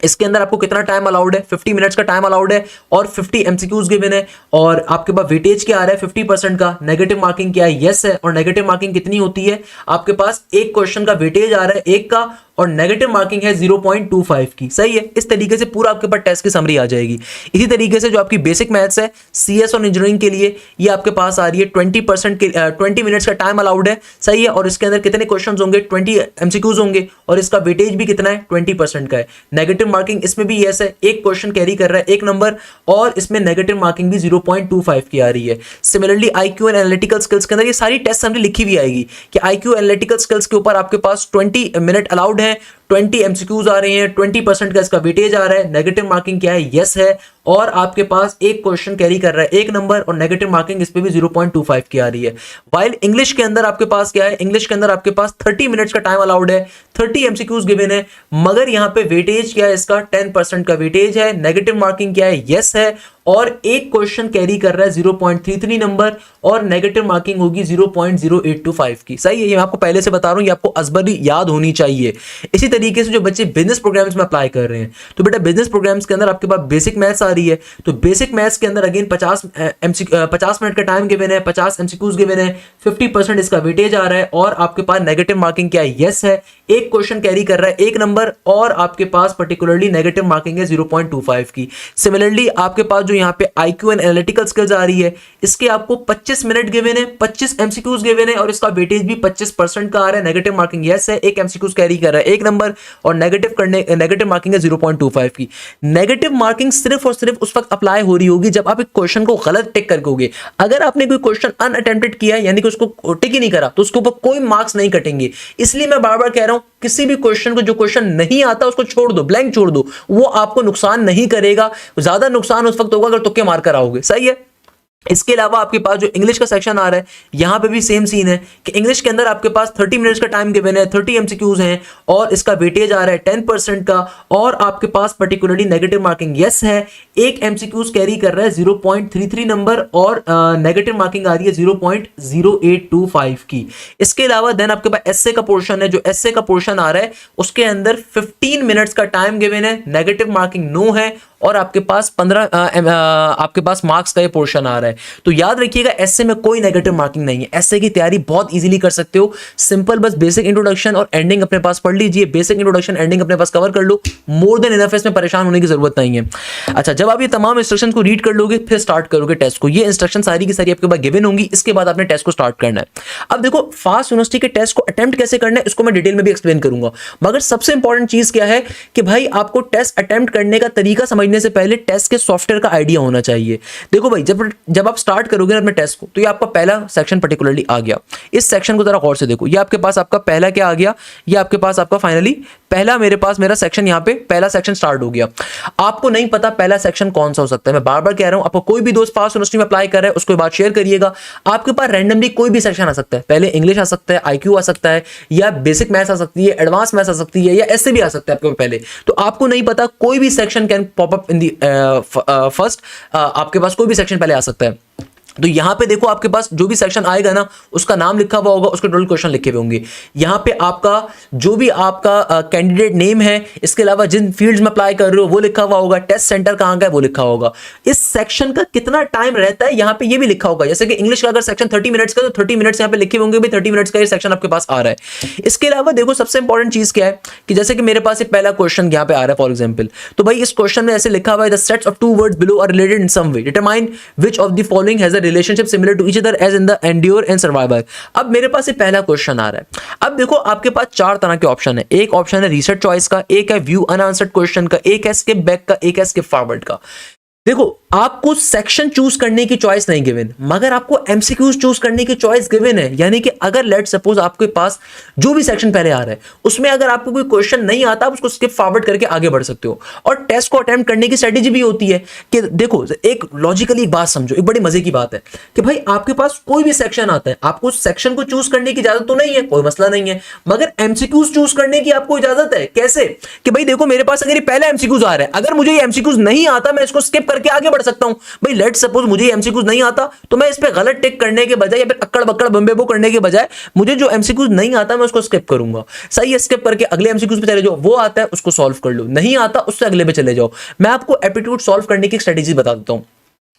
इसके अंदर आपको कितना टाइम अलाउड है, 50 मिनट्स का टाइम अलाउड है और 50 एमसीक्यूज गिवन है। और आपके पास वेटेज क्या आ रहा है 50% का। नेगेटिव मार्किंग क्या है, यस है। और नेगेटिव मार्किंग कितनी होती है, आपके पास एक क्वेश्चन का वेटेज आ रहा है एक का और नेगेटिव मार्किंग है 0.25 की। सही है, इस तरीके से पूरा आपके पास टेस्ट की समरी आ जाएगी। इसी तरीके से जो आपकी बेसिक मैथ्स है सीएस और इंजीनियरिंग के लिए ये आपके पास आ रही है 20% के 20 मिनट्स का टाइम अलाउड है। सही है, और इसके अंदर कितने क्वेश्चंस होंगे, 20 एमसीक्यूज होंगे और इसका वेटेज भी कितना है 20% का है। नेगेटिव मार्किंग इसमें भी यस है, एक क्वेश्चन कैरी कर रहा है एक नंबर और इसमें नेगेटिव मार्किंग भी 0.25 की आ रही है। Similarly IQ and analytical skills के अंदर ये सारी टेस्ट समरी लिखी हुई आएगी कि आईक्यू एनालिटिकल स्किल्स के ऊपर आपके पास 20 मिनट अलाउड है, 20 एमसीक्यूज आ रहे हैं, 20% का इसका वेटेज आ रहा है, नेगेटिव मार्किंग क्या है, यस है। और आपके पास एक क्वेश्चन कैरी कर रहा है एक नंबर और नेगेटिव मार्किंग इस पे भी 0.25 की आ रही है। वाइल इंग्लिश के अंदर आपके पास क्या है, इंग्लिश के अंदर आपके पास 30 मिनट्स का टाइम अलाउड है, 30 एमसीक्यूज गिवन है, मगर यहां पे वेटेज क्या है इसका 10% का वेटेज है, नेगेटिव मार्किंग क्या है, यस है। और एक क्वेश्चन कैरी कर रहा है 0.33 नंबर और नेगेटिव मार्किंग होगी 0.0825 की। सही है, ये मैं आपको पहले से बता रहा हूं, ये आपको अजबरी याद होनी चाहिए। इसी तरीके से जो बच्चे बिजनेस प्रोग्राम्स में अप्लाई कर रहे हैं तो बेटा बिजनेस प्रोग्राम्स के अंदर आपके पास बेसिक मैथ्स आ रही है, तो बेसिक मैथ्स के अंदर अगेन 50 मिनट का टाइम गिवन है, 50 एमसीक्यूज गिवन है, 50% इसका वेटेज आ रहा है और आपके पास नेगेटिव मार्किंग क्या है, यस है। एक क्वेश्चन कैरी कर रहा है एक नंबर और आपके पास पर्टिकुलरली नेगेटिव मार्किंग है 0.25 की। सिमिलरली आपके पास जो यहाँ पे आईक्यू एंड एनालिटिकल स्किल्स आ रही है इसके आपको 25 मिनट गिवन है, 25 एमसीक्यूज गिवन है और इसका वेटेज भी 25% का आ रहा है, नेगेटिव मार्किंग यस है, एक एमसीक्यूज कैरी कर रहा है एक नंबर और नेगेटिव मार्किंग है 0.25 की। नेगेटिव मार्किंग सिर्फ और सिर्फ उस वक्त अप्लाई हो रही होगी जब आप एक क्वेश्चन को गलत टिक करके होगे। अगर आपने कोई क्वेश्चन अनअटेम्प्टेड किया है यानी कि उसको टिक ही नहीं करा तो उसके ऊपर कोई मार्क्स नहीं कटेंगे। इसलिए मैं बार बार कह रहा हूं किसी भी क्वेश्चन को जो क्वेश्चन नहीं आता उसको छोड़ दो, ब्लैंक छोड़ दो, वो आपको नुकसान नहीं करेगा। ज्यादा नुकसान उस वक्त होगा अगर तुक्के मार कर आओगे। सही है। इसके अलावा आपके पास जो इंग्लिश का सेक्शन आ रहा है यहां पे भी सेम सीन है कि इंग्लिश के अंदर आपके पास 30 मिनट्स का टाइम गिवन है, 30 एमसीक्यूज हैं और इसका वेटेज आ रहा है 10% का और आपके पास पर्टिकुलरली नेगेटिव मार्किंग यस है। एक एमसीक्यूज कैरी कर रहा है 0.33 नंबर और नेगेटिव मार्किंग आ रही है 0.0825 की। इसके अलावा देन आपके पास एस्से का पोर्शन है, जो एस्से का पोर्शन आ रहा है उसके अंदर 15 मिनट्स का टाइम गिवन है, नेगेटिव मार्किंग नो है और आपके पास 15 आपके पास मार्क्स का ये पोर्शन आ रहा है। तो याद रखिएगा एस्से में कोई नेगेटिव मार्किंग नहीं है। एस्से की तैयारी बहुत इजीली कर सकते हो, सिंपल बस बेसिक इंट्रोडक्शन और एंडिंग अपने पास पढ़ लीजिए, बेसिक इंट्रोडक्शन एंडिंग अपने पास कवर कर लो, मोर देन इनफ, इसमें परेशान होने की जरूरत नहीं है। अच्छा, जब आप ये तमाम इंस्ट्रक्शन को रीड कर लोगे फिर स्टार्ट करोगे टेस्ट को। ये इंस्ट्रक्शन सारी की सारी आपके पास गिवन होंगी, इसके बाद आपने टेस्ट को स्टार्ट करना है। अब देखो फास्ट यूनिवर्सिटी के टेस्ट को अटेम्प्ट कैसे करना है इसको मैं डिटेल में भी एक्सप्लेन करूंगा, मगर सबसे इंपॉर्टेंट चीज क्या है कि भाई आपको टेस्ट अटेम्प्ट करने का तरीका समझने से पहले टेस्ट के सॉफ्टवेयर का आइडिया होना चाहिए। देखो भाई जब आप स्टार्ट करोगे अपने टेस्ट को तो ये आपका पहला सेक्शन पर्टिकुलरली आ गया। इस सेक्शन को जरा गौर से देखो, ये आपके पास आपका पहला क्या आ गया, ये आपके पास आपका फाइनली पहला मेरा सेक्शन यहाँ पे पहला सेक्शन स्टार्ट हो गया। आपको नहीं पता पहला सेक्शन कौन सा हो सकता है, मैं बार बार कह रहा हूं, आपको कोई भी दोस्त फास्ट यूनिवर्सिटी में अप्लाई कर रहा है उसको बात शेयर करिएगा। आपके पास रैंडमली कोई भी सेक्शन आ सकता है, पहले इंग्लिश आ सकता है, आईक्यू आ सकता है या बेसिक मैथ्स आ सकती है, एडवांस मैथ्स आ सकती है या ऐसे भी आ सकता है आपके पहले। तो आपको नहीं पता कोई भी section can pop up in the first, आपके पास कोई भी सेक्शन पहले आ सकता है। तो यहां पे देखो आपके पास जो भी सेक्शन आएगा ना उसका नाम लिखा हुआ होगा, उसके टोटल क्वेश्चन लिखे हुए होंगे। यहां पे आपका जो भी आपका कैंडिडेट नेम है, इसके अलावा जिन फील्ड्स में अप्लाई कर रहे हो वो लिखा हुआ होगा, टेस्ट सेंटर कहां का है वो लिखा होगा, इस सेक्शन का कितना टाइम रहता है यहां पे ये भी लिखा होगा। जैसे कि इंग्लिश का अगर सेक्शन 30 मिनट्स का तो 30 मिनट्स यहां पे लिखे होंगे, भी 30 मिनट्स का ये सेक्शन आपके पास आ रहा है। इसके अलावा देखो सबसे इंपॉर्टेंट चीज क्या है कि जैसे कि मेरे पास ये पहला क्वेश्चन यहां पे आ रहा है फॉर एग्जाम्पल, तो भाई इस क्वेश्चन में ऐसे लिखा हुआ है the sets of two words below are related in some way, determine which of the following has a relationship similar to each other as in the endure and survival. अब मेरे पास ये पहला क्वेश्चन आ रहा है। अब देखो आपके पास चार तरह के ऑप्शन है, एक ऑप्शन है रीसेट चॉइस का, एक है व्यू अनआंसर्ड क्वेश्चन का, एक है स्किप बैक का, एक है स्किप फॉरवर्ड का। देखो आपको सेक्शन चूज करने की चॉइस नहीं गिवन, मगर आपको एमसीक्यूज चूज करने की चॉइस गिवन है। यानी कि अगर लेट सपोज आपके पास जो भी सेक्शन पहले आ रहा है उसमें अगर आपको कोई क्वेश्चन नहीं आता आप उसको स्किप फॉरवर्ड करके आगे बढ़ सकते हो। और टेस्ट को अटेम्प्ट करने की स्ट्रेटेजी भी होती है कि देखो एक लॉजिकली एक बात समझो, एक बड़ी मजे की बात है कि भाई आपके पास कोई भी सेक्शन आता है, आपको उस सेक्शन को चूज करने की इजाजत तो नहीं है, कोई मसला नहीं है, मगर एमसीक्यूज चूज करने की आपको इजाजत है। कैसे कि भाई देखो मेरे पास अगर ये पहला एमसीक्यूज आ रहा है, अगर मुझे ये एमसीक्यूज नहीं आता मैं इसको स्किप करके आगे बढ़ कर सकता हूं भाई। लेट सपोज मुझे एमसीक्यूज नहीं आता तो मैं इस पे गलत टिक करने के बजाय या फिर अक्कड़ बक्कड़ बम्बे बो करने के बजाय मुझे जो एमसीक्यूज नहीं आता मैं उसको स्किप करूंगा। सही है, स्किप करके अगले एमसीक्यूज पे चले जाओ, वो आता है उसको सॉल्व कर लो, नहीं आता उससे अगले पे चले जाओ। मैं आपको एप्टीट्यूड सॉल्व करने की स्ट्रेटेजी बता देता हूं।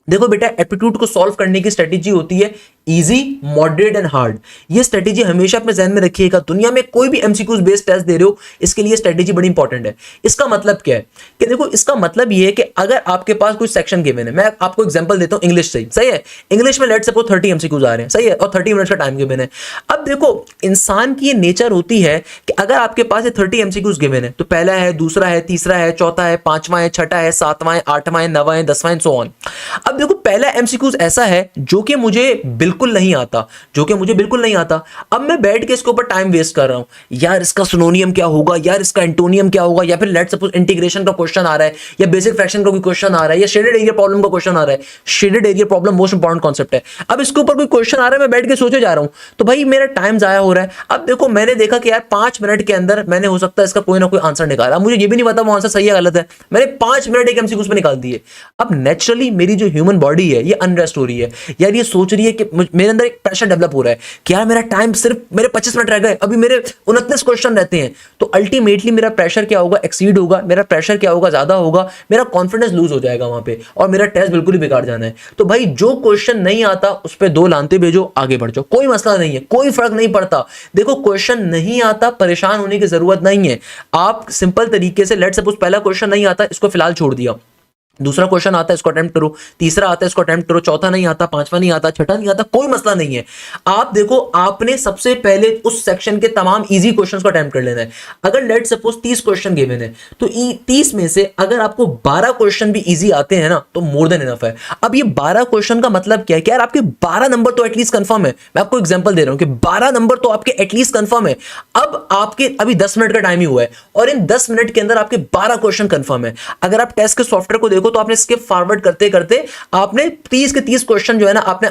देखो बेटा, एप्टीट्यूड को सॉल्व करने की स्ट्रेटेजी होती है इजी, मॉडरेट एंड हार्ड। ये स्ट्रेटेजी हमेशा अपने ध्यान में रखिएगा। दुनिया में कोई भी एमसीक्यूज बेस्ड टेस्ट दे रहे हो, इसके लिए स्ट्रेटेजी बड़ी इंपॉर्टेंट है। इसका मतलब क्या है कि देखो, इसका मतलब ये है कि अगर आपके पास कोई सेक्शन गिवन है, मैं आपको एग्जांपल देता हूं इंग्लिश से, सही है। इंग्लिश में लेट सपोज 30 एमसीक्यूज आ रहे हैं, सही है, और 30 मिनट्स का टाइम गिवन है। अब देखो, इंसान की ये नेचर होती है कि अगर आपके पास ये 30 एमसीक्यूज गिवन है तो पहला है, दूसरा है, तीसरा है, चौथा है, पांचवा है, छठा है, सातवां है, आठवां है, नवां है, 10वां है, सो ऑन। अब देखो, पहला एमसीक्यूज ऐसा है जो कि मुझे बिल्कुल नहीं आता, अब मैं बैठ के इसके ऊपर टाइम वेस्ट कर रहा हूं, यार इसका सिनोनियम क्या होगा, यार इसका एंटोनियम क्या होगा, या फिर लेट सपोज इंटीग्रेशन का क्वेश्चन आ रहा है, या बेसिक फ्रैक्शन का कोई क्वेश्चन आ रहा है, या शेडेड एरिया प्रॉब्लम का क्वेश्चन आ रहा है। Shaded area problem most important concept है। अब इसके ऊपर कोई क्वेश्चन आ रहा है, मैं बैठ के सोचे जा रहा हूं, तो भाई मेरा टाइम जाया हो रहा है। अब देखो, मैंने देखा कि यार 5 मिनट के अंदर मैंने हो सकता है इसका कोई ना कोई आंसर निकाला, मुझे ये भी नहीं पता वो आंसर सही है गलत है, मैंने 5 मिनट एक एमसीक्यूज पे निकाल दिए। अब नेचुरली मेरी जो ह्यूमन बॉडी है ये अनरेस्ट हो रही है, यार ये सोच रही है कि मेरे अंदर एक प्रेशर डेवलप हो रहा है कि यार मेरा टाइम सिर्फ मेरे 25 मिनट रह गए, अभी मेरे 29 क्वेश्चन रहते हैं। तो अल्टीमेटली मेरा प्रेशर क्या होगा, एक्सीड होगा, मेरा प्रेशर क्या होगा, ज्यादा होगा, मेरा कॉन्फिडेंस लूज हो जाएगा वहां पे, और मेरा टेस्ट बिल्कुल ही बिगाड़ जाना है। तो भाई जो क्वेश्चन नहीं आता उस पर 2 लानते भेजो, आगे बढ़ जाओ, कोई मसला नहीं है, कोई फर्क नहीं पड़ता। देखो, क्वेश्चन नहीं आता, परेशान होने की जरूरत नहीं है। आप सिंपल तरीके से, लेट सपोज पहला क्वेश्चन नहीं आता, इसको फिलहाल छोड़ दिया, दूसरा क्वेश्चन आता है इसको अटेम्प्ट करो, तीसरा आता है इसको अटेम्प्ट करो, चौथा नहीं आता, पांचवा नहीं आता, छठा नहीं आता, कोई मसला नहीं है। आप देखो, आपने सबसे पहले उस सेक्शन के तमाम इजी क्वेश्चंस को अटेम्प्ट कर लेना है। अगर लेट सपोज 30 क्वेश्चन गिवन है तो 30 में से अगर आपको 12 क्वेश्चन भी इजी आते हैं ना तो मोर देन इनफ है। अब ये 12 क्वेश्चन का मतलब क्या है कि यार आपके 12 नंबर तो एटलीस्ट कंफर्म है। मैं आपको एग्जांपल दे रहा हूं कि 12 नंबर तो आपके एटलीस्ट कंफर्म है। अब आपके अभी 10 मिनट का टाइम ही हुआ है और इन 10 मिनट के अंदर आपके 12 क्वेश्चन कंफर्म है। अगर आप टेस्ट के सॉफ्टवेयर को देखो तो आपने स्किप फॉरवर्ड करते करते आपने 30 के 30 क्वेश्चन जो है ना आपने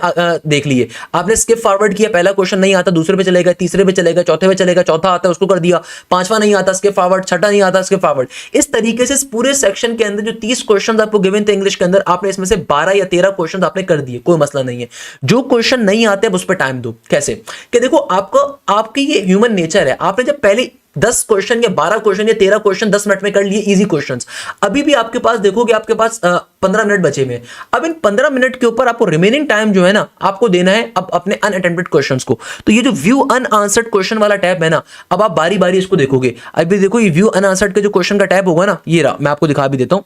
देख लिए। आपने स्किप फॉरवर्ड किया, पहला क्वेश्चन नहीं आता, दूसरे पे चलेगा, तीसरे पे चलेगा, चौथे पे चलेगा, चौथा आता है उसको कर दिया, पांचवा नहीं आता स्किप फॉरवर्ड, छठा नहीं आता स्किप फॉरवर्ड। इस तरीके से इस पूरे सेक्शन के अंदर जो 30 क्वेश्चन आपको गिवन थे इंग्लिश के अंदर, आपने इसमें से 12 या 13 क्वेश्चन आपने कर दिए, कोई मसला नहीं है। जो क्वेश्चन नहीं आते अब उस पर टाइम दो। कैसे कि देखो, आपको आपकी ये ह्यूमन नेचर है, आपने जब पहले 10 क्वेश्चन या 12 क्वेश्चन या 13 क्वेश्चन 10 मिनट में कर लिए इजी क्वेश्चंस, अभी भी आपके पास देखोगे आपके पास 15 मिनट बचे हुए हैं। अब इन 15 मिनट के ऊपर आपको रिमेनिंग टाइम जो है ना आपको देना है अब अपने अनअटेम्प्टेड क्वेश्चंस को। तो ये जो व्यू अनआंसर्ड क्वेश्चन वाला टैब है ना, अब आप बारी बारी इसको देखोगे। अभी देखो, ये व्यू अनआंसर्ड का जो क्वेश्चन का टैब होगा ना, ये रहा, मैं आपको दिखा भी देता हूं,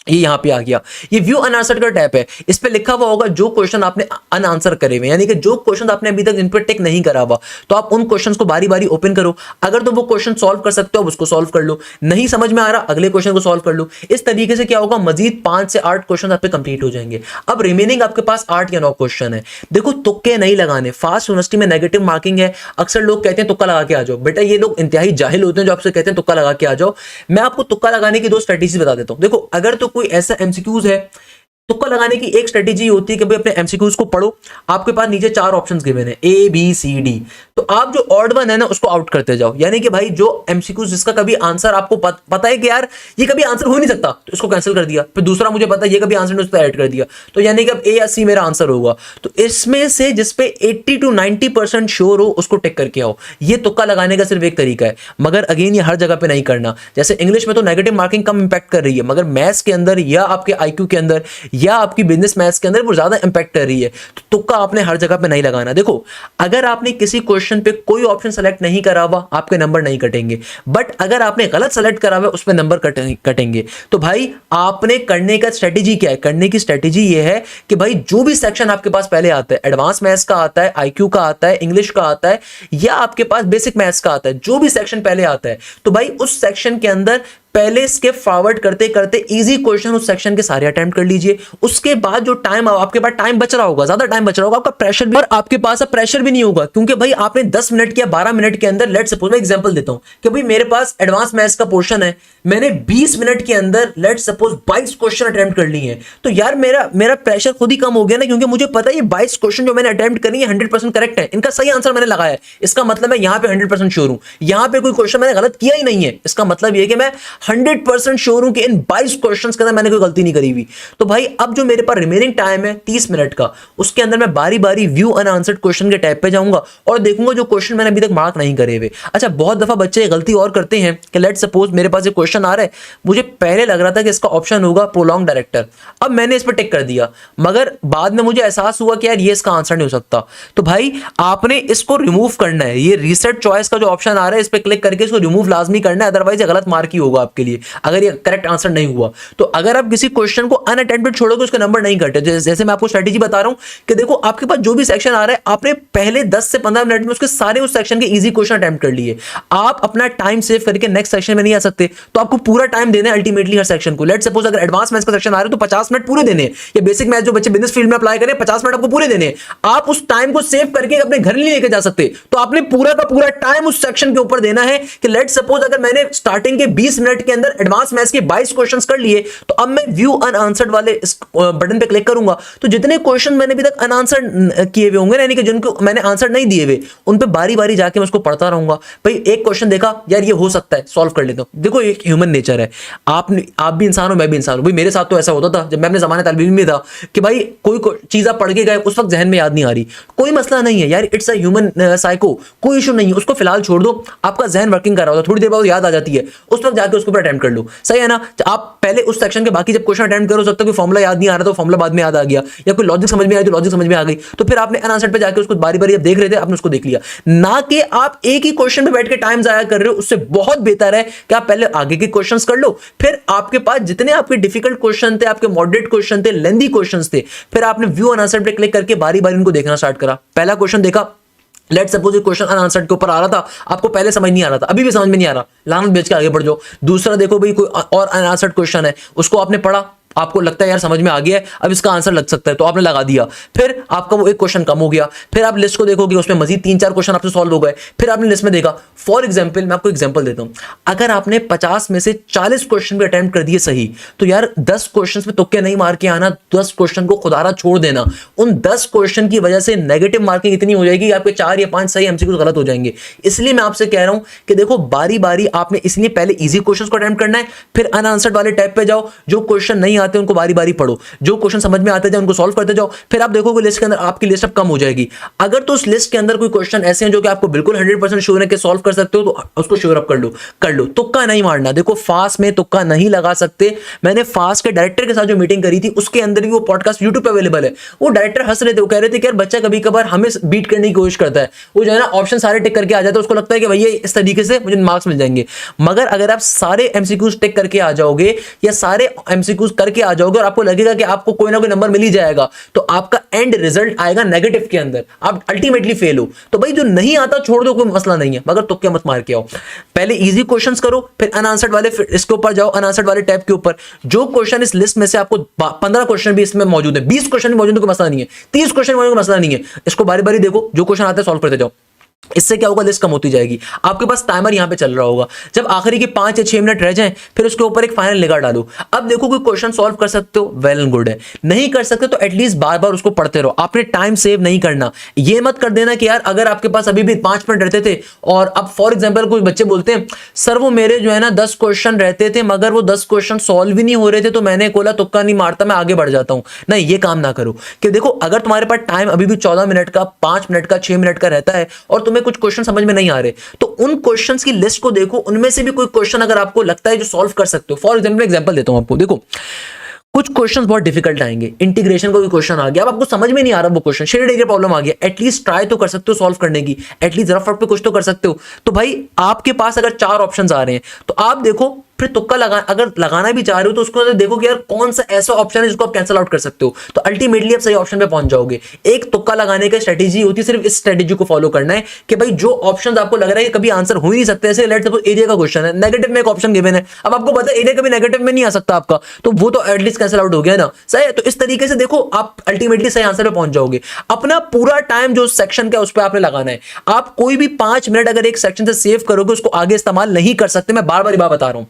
ये यहां पे आ गया, ये व्यू अनआंसर्ड का टैब है। इस पे लिखा हुआ होगा जो क्वेश्चन आपने अनआंसर करे हुए, यानी कि जो क्वेश्चन आपने अभी तक इन पे टिक नहीं करा हुआ, तो आप उन क्वेश्चंस को बारी बारी ओपन करो। अगर तो वो क्वेश्चन सॉल्व कर सकते हो उसको सॉल्व कर लो, नहीं समझ में आ रहा अगले क्वेश्चन को सॉल्व कर लो। इस तरीके से क्या होगा, मजीद 5 से 8 क्वेश्चन आपके कंप्लीट हो जाएंगे। अब रिमेनिंग आपके पास 8 या 9 क्वेश्चन है। देखो, तुक्के नहीं लगाने। फास्ट यूनिवर्सिटी में नेगेटिव मार्किंग है। अक्सर लोग कहते हैं तुक्का लगा के आ जाओ। बेटा, ये लोग इंतहाई जाहिल होते हैं जो आपसे कहते हैं तुक्का लगा के आ जाओ। मैं आपको तुक्का लगाने की 2 स्ट्रेटेजी बता देता हूं। देखो, अगर तो कोई ऐसा एमसीक्यूज है, तुक्का लगाने की एक स्ट्रेटेजी होती है कि भाई अपने एमसीक्यूज को पढ़ो। आपके पास नीचे 4 ऑप्शंस गिवन है, A B C D, तो आप जो ऑड वन है ना उसको आउट करते जाओ। यानी कि भाई जो एमसीक्यूज जिसका कभी आंसर आपको पता है कि यार ये कभी आंसर हो नहीं सकता, तो इसको कैंसिल कर दिया। फिर दूसरा मुझे पता है ये कभी आंसर नहीं, उसको ऐड कर दिया। तो यानी कि अब A या C मेरा आंसर होगा। तो इसमें से जिसपे 80 to 90% श्योर हो उसको टिक करके आओ। ये तुक्का लगाने का सिर्फ एक तरीका है, मगर अगेन ये हर जगह पे नहीं करना। जैसे इंग्लिश में तो नेगेटिव मार्किंग कम इंपैक्ट कर रही है, मगर मैथ्स के अंदर या आपके IQ के अंदर या आपकी बिजनेस मैथ्स के अंदर वो ज्यादा इंपैक्ट कर रही है। तो तुक्का आपने हर जगह पे नहीं लगाना। देखो, अगर आपने किसी क्वेश्चन पे कोई ऑप्शन सेलेक्ट नहीं करा हुआ, आपके नंबर नहीं कटेंगे, बट अगर आपने गलत सेलेक्ट करा हुआ उस पे नंबर कटेंगे। तो भाई आपने करने का स्ट्रेटेजी क्या है? करने की स्ट्रेटेजी ये है कि भाई जो भी सेक्शन आपके पास पहले आता है, एडवांस मैथ्स का आता है, IQ का आता है, इंग्लिश का आता है, या आपके पास बेसिक मैथ्स का आता है, जो भी सेक्शन पहले आता है, तो भाई उस सेक्शन के अंदर पहले स्किप फॉरवर्ड करते करते इजी क्वेश्चन उस सेक्शन के सारे अटेम्प्ट कर लीजिए। उसके बाद जो टाइम आपके पास टाइम बच रहा होगा, ज्यादा टाइम बच रहा होगा, आपका प्रेशर भी, और आपके पास अब प्रेशर भी नहीं होगा, क्योंकि भाई आपने 10 मिनट या 12 मिनट के अंदर, लेट सपोज मैं एग्जांपल देता हूं कि भाई मेरे पास एडवांस मैथ्स का पोर्शन है, मैंने 20 मिनट के अंदर लेट सपोज 22 क्वेश्चन अटेम्प्ट कर लिए हैं, तो यार मेरा प्रेशर खुद ही कम हो गया ना, क्योंकि मुझे पता है ये 22 क्वेश्चन जो मैंने अटेम्प्ट करी है 100% करेक्ट है, इनका सही आंसर मैंने लगाया है। इसका मतलब मैं यहां पे 100% श्योर हूं, यहां पे कोई क्वेश्चन मैंने गलत किया ही नहीं है। इसका मतलब ये कि मैं 100% श्योर हूं कि इन 22 क्वेश्चंस के अंदर मैंने कोई गलती नहीं करी हुई। तो भाई अब जो मेरे पास रिमेनिंग टाइम है 30 मिनट का, उसके अंदर मैं बारी बारी व्यू अनआंसर्ड क्वेश्चन के टैब पे जाऊंगा और देखूंगा जो क्वेश्चन मैंने अभी तक मार्क नहीं करे हुए। अच्छा, बहुत दफा बच्चे गलती और करते हैं कि लेट सपोज मेरे पास एक क्वेश्चन आ रहा है, मुझे पहले लग रहा था कि इसका ऑप्शन होगा प्रोलॉन्ग डायरेक्टर, अब मैंने इस पर टिक कर दिया, मगर बाद में मुझे एहसास हुआ कि यार ये इसका आंसर नहीं हो सकता। तो भाई आपने इसको रिमूव करना है, ये रीसेट चॉइस का जो ऑप्शन आ रहा है इस पर क्लिक करके इसको रिमूव लाजमी करना है, अदरवाइज ये गलत मार्क ही होगा आपके लिए अगर ये करेक्ट आंसर नहीं हुआ। तो अगर आप किसी क्वेश्चन को अनअटेम्प्टेड छोड़ोगे उसके नंबर नहीं घटे। जैसे मैं आपको स्ट्रेटेजी बता रहा हूं कि देखो आपके पास जो भी सेक्शन आ रहा है आपने पहले 10 से 15 मिनट में उसके सारे उस सेक्शन के इजी क्वेश्चन अटेम्प्ट कर लिए, आप अपना टाइम सेव करके नेक्स्ट सेक्शन में नहीं आ सकते, तो आपको पूरा टाइम देना है अल्टीमेटली हर सेक्शन को। लेट सपोज अगर एडवांस मैथ्स का सेक्शन आ रहा है तो 50 मिनट पूरे देने हैं, या बेसिक मैथ्स जो बच्चे बिजनेस फील्ड में अप्लाई करें 50 मिनट आपको पूरे देने हैं। आप उस टाइम को सेव करके अपने घर नहीं लेके जा सकते, तो आपने पूरा का पूरा टाइम उस सेक्शन के ऊपर देना है कि लेट सपोज अगर मैंने स्टार्टिंग के 20 मिनट के अंदर एडवांस मैथ्स के 22 क्वेश्चंस कर लिए, तो अब मैं व्यू अनआंसर्ड वाले इस बटन पे क्लिक करूंगा तो जितने क्वेश्चन मैंने अभी तक अनआंसर्ड किए हुए होंगे, यानी कि जिनको मैंने आंसर नहीं दिए हुए, उन पे बारी बारी जाके मैं उसको पढ़ता रहूंगा। भाई एक क्वेश्चन देखा, यार ये हो सकता है, सॉल्व कर लेता हूं। देखो एक ह्यूमन नेचर है, आप भी इंसान हो, मैं भी इंसान हूं। भाई मेरे साथ तो ऐसा होता था जब मैं अपने जमाने तालिब इल्म में था कि भाई कोई चीज आप पढ़ के गए उस वक्त जहन में याद नहीं आ रही, कोई मसला नहीं है यार, इट्स अ ह्यूमन साइको, कोई इशू नहीं है, उसको फिलहाल छोड़ दो। आपका जहन वर्किंग कर रहा होता है, थोड़ी देर बाद याद आ जाती है, उस वक्त जाके उसको अटेम्प्ट कर लो, सही है ना। आप पहले उस सेक्शन के बाकी जब क्वेश्चन अटेम्प्ट करो, सकता है कोई फॉर्मुला याद नहीं आ रहा तो फॉर्मुला बाद में याद आ गया, या कोई लॉजिक समझ में आई तो लॉजिक समझ में आ गई, तो फिर आपने अनआंसर्ड पे जाके उसको बारी बारी जब देख रहे थे आपने उसको देख लिया, ना कि आप एक ही क्वेश्चन पे बैठ के टाइम जाया कर रहे हो। उससे बहुत बेहतर है कि आप पहले आगे के क्वेश्चंस कर लो, फिर आपके पास जितने आपके डिफिकल्ट क्वेश्चन थे, आपके मॉडरेट क्वेश्चन थे, लेंथी क्वेश्चंस थे, फिर आपने व्यू अनआंसर्ड पे क्लिक करके बारी बारी उनको देखना स्टार्ट करा। पहला क्वेश्चन देखा, लेट सपोज एक क्वेश्चन अनआंसर्ड के ऊपर आ रहा था, आपको पहले समझ नहीं आ रहा था, अभी भी समझ में नहीं आ रहा, लानत बेच के आगे बढ़ जाओ। दूसरा देखो भाई कोई और अनआंसर्ड क्वेश्चन है, उसको आपने पढ़ा, आपको लगता है यार समझ में आ गया है, अब इसका आंसर लग सकता है, तो आपने लगा दिया, फिर आपका वो एक क्वेश्चन कम हो गया, फिर आप लिस्ट को देखोगे उसमें मजीद 3-4 क्वेश्चन आपसे सॉल्व हो गए, फिर आपने लिस्ट में देखा। फॉर एग्जांपल मैं आपको एग्जांपल देता हूं, अगर आपने 50 में से 40 क्वेश्चन भी अटेम्प्ट कर दिए सही, तो यार 10 क्वेश्चन में तुक्के नहीं मार के आना, 10 क्वेश्चन को खुदारा छोड़ देना। उन 10 क्वेश्चन की वजह से नेगेटिव मार्किंग इतनी हो जाएगी कि आपके 4 या 5 सही एमसीक्यू गलत हो जाएंगे। इसलिए मैं आपसे कह रहा हूं कि देखो बारी बारी आपने इसलिए पहले इजी क्वेश्चन को अटेम्प्ट करना है, फिर अनआंसर्ड वाले टैब पे जाओ, जो क्वेश्चन नहीं आते उनको बारी बारी पढ़ो, जो क्वेश्चन समझ में आते जाए उनको सॉल्व करते जाओ, फिर आप देखोगे लिस्ट के अंदर आपकी लिस्ट अब कम हो जाएगी। अगर तो उस लिस्ट के अंदर कोई क्वेश्चन ऐसे हैं जो कि आपको बिल्कुल 100% श्योर है कि सॉल्व कर सकते हो, तो उसको श्योर अप कर लो। तुक्का नहीं मारना, देखो फास्ट में तुक्का नहीं लगा सकते। मैंने फास्ट के डायरेक्टर के साथ जो मीटिंग करी थी उसके अंदर भी वो पॉडकास्ट यूट्यूब पे अवेलेबल है। वो डायरेक्टर हंस रहे थे, वो कह रहे थे कि यार बच्चा कभी कभार हमें बीट करने की कोशिश करता है, वो जो है ना ऑप्शन सारे टिक करके आ जाता है, उसको लगता है कि भैया इस तरीके से मुझे मार्क्स मिल जाएंगे। मगर अगर आप सारे एमसीक्यूज टिक करके आ जाओगे या सारे एमसीक्यूज करके आ जाओगे और आपको लगेगा कि आपको कोई ना कोई नंबर मिल ही जाएगा, तो आपका एंड रिजल्ट आएगा नेगेटिव के अंदर, आप अल्टीमेटली फेल हो। तो भाई जो नहीं आता छोड़ दो, कोई मसला नहीं है, मगर तुक्के मत मार के आओ। पहले इजी क्वेश्चंस करो, फिर अनआंसर्ड वाले, फिर इसके ऊपर जाओ अनआंसर्ड वाले टैब के ऊपर। जो क्वेश्चन इस लिस्ट में से आपको 15 क्वेश्चन भी इसमें मौजूद है, 20 क्वेश्चन भी मौजूद है, कोई मसला नहीं है, 30 क्वेश्चन मौजूद, कोई मसला नहीं है, इसको बारी बारी देखो, जो क्वेश्चन आते हैं सॉल्व करते जाओ। इससे क्या होगा, लिस्ट कम होती जाएगी, आपके पास टाइमर यहां पे चल रहा होगा। जब आखिरी के 5 या 6 मिनट रह जाएं, फिर उसके ऊपर एक फाइनल निगाह डालो। अब देखो कोई क्वेश्चन सॉल्व कर सकते हो, वेल एंड गुड है, नहीं कर सकते तो एटलीस्ट बार बार उसको पढ़ते रहो। आपने टाइम सेव नहीं करना, ये मत कर देना कि यार अगर आपके पास अभी भी 5 मिनट रहते थे और अब फॉर एग्जाम्पल कुछ बच्चे बोलते हैं सर वो मेरे जो है ना 10 क्वेश्चन रहते थे मगर वो 10 क्वेश्चन सॉल्व ही नहीं हो रहे थे, तो मैंने बोला तुक्का नहीं मारता, मैं आगे बढ़ जाता हूं। नहीं, ये काम ना करो कि देखो अगर तुम्हारे पास टाइम अभी भी 14 मिनट का, 5 मिनट का, 6 मिनट का रहता है और तुम्हें कुछ क्वेश्चन समझ में नहीं आ रहे, तो उन क्वेश्चंस की लिस्ट को देखो, उनमें से भी कोई क्वेश्चन अगर आपको लगता है जो सॉल्व कर सकते हो। फॉर एग्जांपल देता हूं आपको, देखो कुछ क्वेश्चंस बहुत डिफिकल्ट आएंगे, इंटीग्रेशन का कोई क्वेश्चन आ गया, अब आपको समझ में नहीं आ रहा वो क्वेश्चन, शेडेड एरिया प्रॉब्लम आ गया, एटलीस्ट ट्राई तो कर सकते हो सॉल्व करने की, एटलीस्ट रफ पे कुछ तो कर सकते हो। तो भाई आपके पास अगर 4 ऑप्शंस आ रहे हैं तो आप देखो, फिर तुक्का अगर लगाना भी चाह रहे हो तो उसको देखो कि यार कौन सा ऐसा ऑप्शन है जिसको आप कैंसिल आउट कर सकते हो, तो अल्टीमेटली आप सही ऑप्शन पे पहुंच जाओगे। एक तुक्का लगाने की स्ट्रेटेजी होती है, सिर्फ इस स्ट्रेटेजी को फॉलो करना है कि भाई जो ऑप्शंस आपको लग रहा है कि कभी आंसर हो ही नहीं सकते, जैसे लेट्स सपोज एरिया का क्वेश्चन है, नेगेटिव में एक ऑप्शन गिवन है, अब आपको पता है एरिया कभी नेगेटिव में नहीं आ सकता आपका, तो वो तो एटलीस्ट कैंसिल आउट हो गया ना, सही है। तो इस तरीके से देखो आप अल्टीमेटली सही आंसर पे पहुंच जाओगे। अपना पूरा टाइम जो सेक्शन का उस पर आपने लगाना है। आप कोई भी 5 मिनट अगर एक सेक्शन से सेव करोगे उसको आगे इस्तेमाल नहीं कर सकते, मैं बार बार बात बता रहा हूं।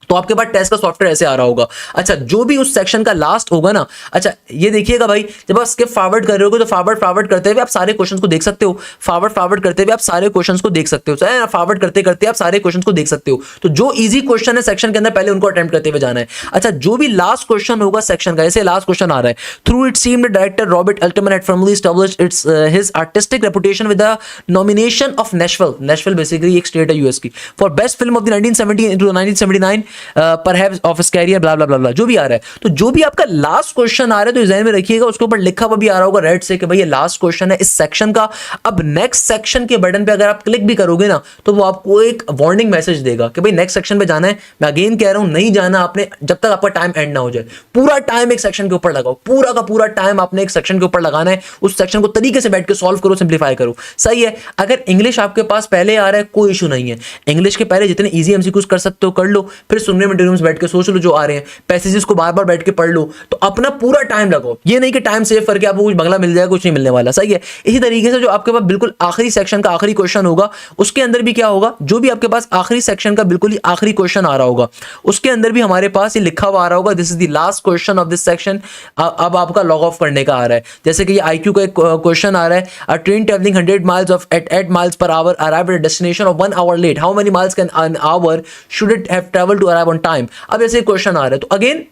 तो आपके पास टेस्ट का सॉफ्टवेयर ऐसे आ रहा होगा। अच्छा, जो भी उस सेक्शन का लास्ट होगा ना, अच्छा ये देखिएगा भाई, जब आप स्किप फॉरवर्ड कर रहे होगे तो फॉरवर्ड करते हुए आप सारे क्वेश्चंस को देख सकते हो, फॉरवर्ड करते हुए आप सारे क्वेश्चंस को देख सकते हो, चाहे फॉरवर्ड करते करते आप सारे क्वेश्चंस को देख सकते हो। तो जो इजी क्वेश्चन है सेक्शन के अंदर पहले उनको अटेम्प्ट करते हुए जाना है। अच्छा, जो भी लास्ट क्वेश्चन होगा सेक्शन का, जैसे लास्ट क्वेश्चन आ रहा है, through it seemed director Robert Altman had firmly established its his artistic reputation with the nomination of Nashville basically एक स्टेट है यूएस की, for best film of the 1970 to 1979 perhaps of his career, blah blah blah, जो भी आ रहा है। तो जो भी आपका लास्ट क्वेश्चन आ रहा है तो ध्यान में रखिएगा, उसके ऊपर लिखा हुआ भी आ रहा होगा रेड से कि भाई ये लास्ट क्वेश्चन है इस सेक्शन का। अब नेक्स्ट सेक्शन के बटन पे अगर आप क्लिक भी करोगे ना तो वो आपको एक वार्निंग मैसेज देगा कि भाई नेक्स्ट सेक्शन पे जाना है। मैं अगेन कह रहा हूं, नहीं जाना आपने जब तक आपका टाइम एंड ना हो जाए। पूरा टाइम एक सेक्शन के ऊपर लगाओ, पूरा का पूरा टाइम आपने एक सेक्शन के ऊपर लगाना है। उस सेक्शन को तरीके से बैठ के सॉल्व करो, सिंप्लीफाई करो, सही है। अगर इंग्लिश आपके पास पहले आ रहा है कोई इशू नहीं है, इंग्लिश के पहले जितने ईजी एमसीक्यूज कर सकते हो कर लो, फिर सुनने में बैठ के सोच लो जो आ रहे हैं, पैसेजेस को बार बार बैठ के पढ़ लो। तो अपना पूरा टाइम लगाओ, ये नहीं कि टाइम सेव करके आपको कुछ बंगला मिल जाएगा, कुछ नहीं मिलने वाला, सही है। इसी तरीके से जो आपके पास बिल्कुल आखिरी सेक्शन का आखिरी क्वेश्चन होगा उसके अंदर भी क्या होगा, जो भी आपके पास आखिरी सेक्शन का बिल्कुल ही आखिरी क्वेश्चन आ रहा होगा उसके अंदर भी हमारे पास ये लिखा हुआ आ रहा होगा, this is the last question of this section. अब आपका लॉग ऑफ करने का आ रहा है। जैसे कि ये आईक्यू का एक क्वेश्चन आ रहा है, a train travelling 100 miles of at 8 miles per hour arrive at destination of 1 hour late, how many miles can an hour should it have travel to arrive on time. अब ऐसे क्वेश्चन आ रहा है, तो अगेन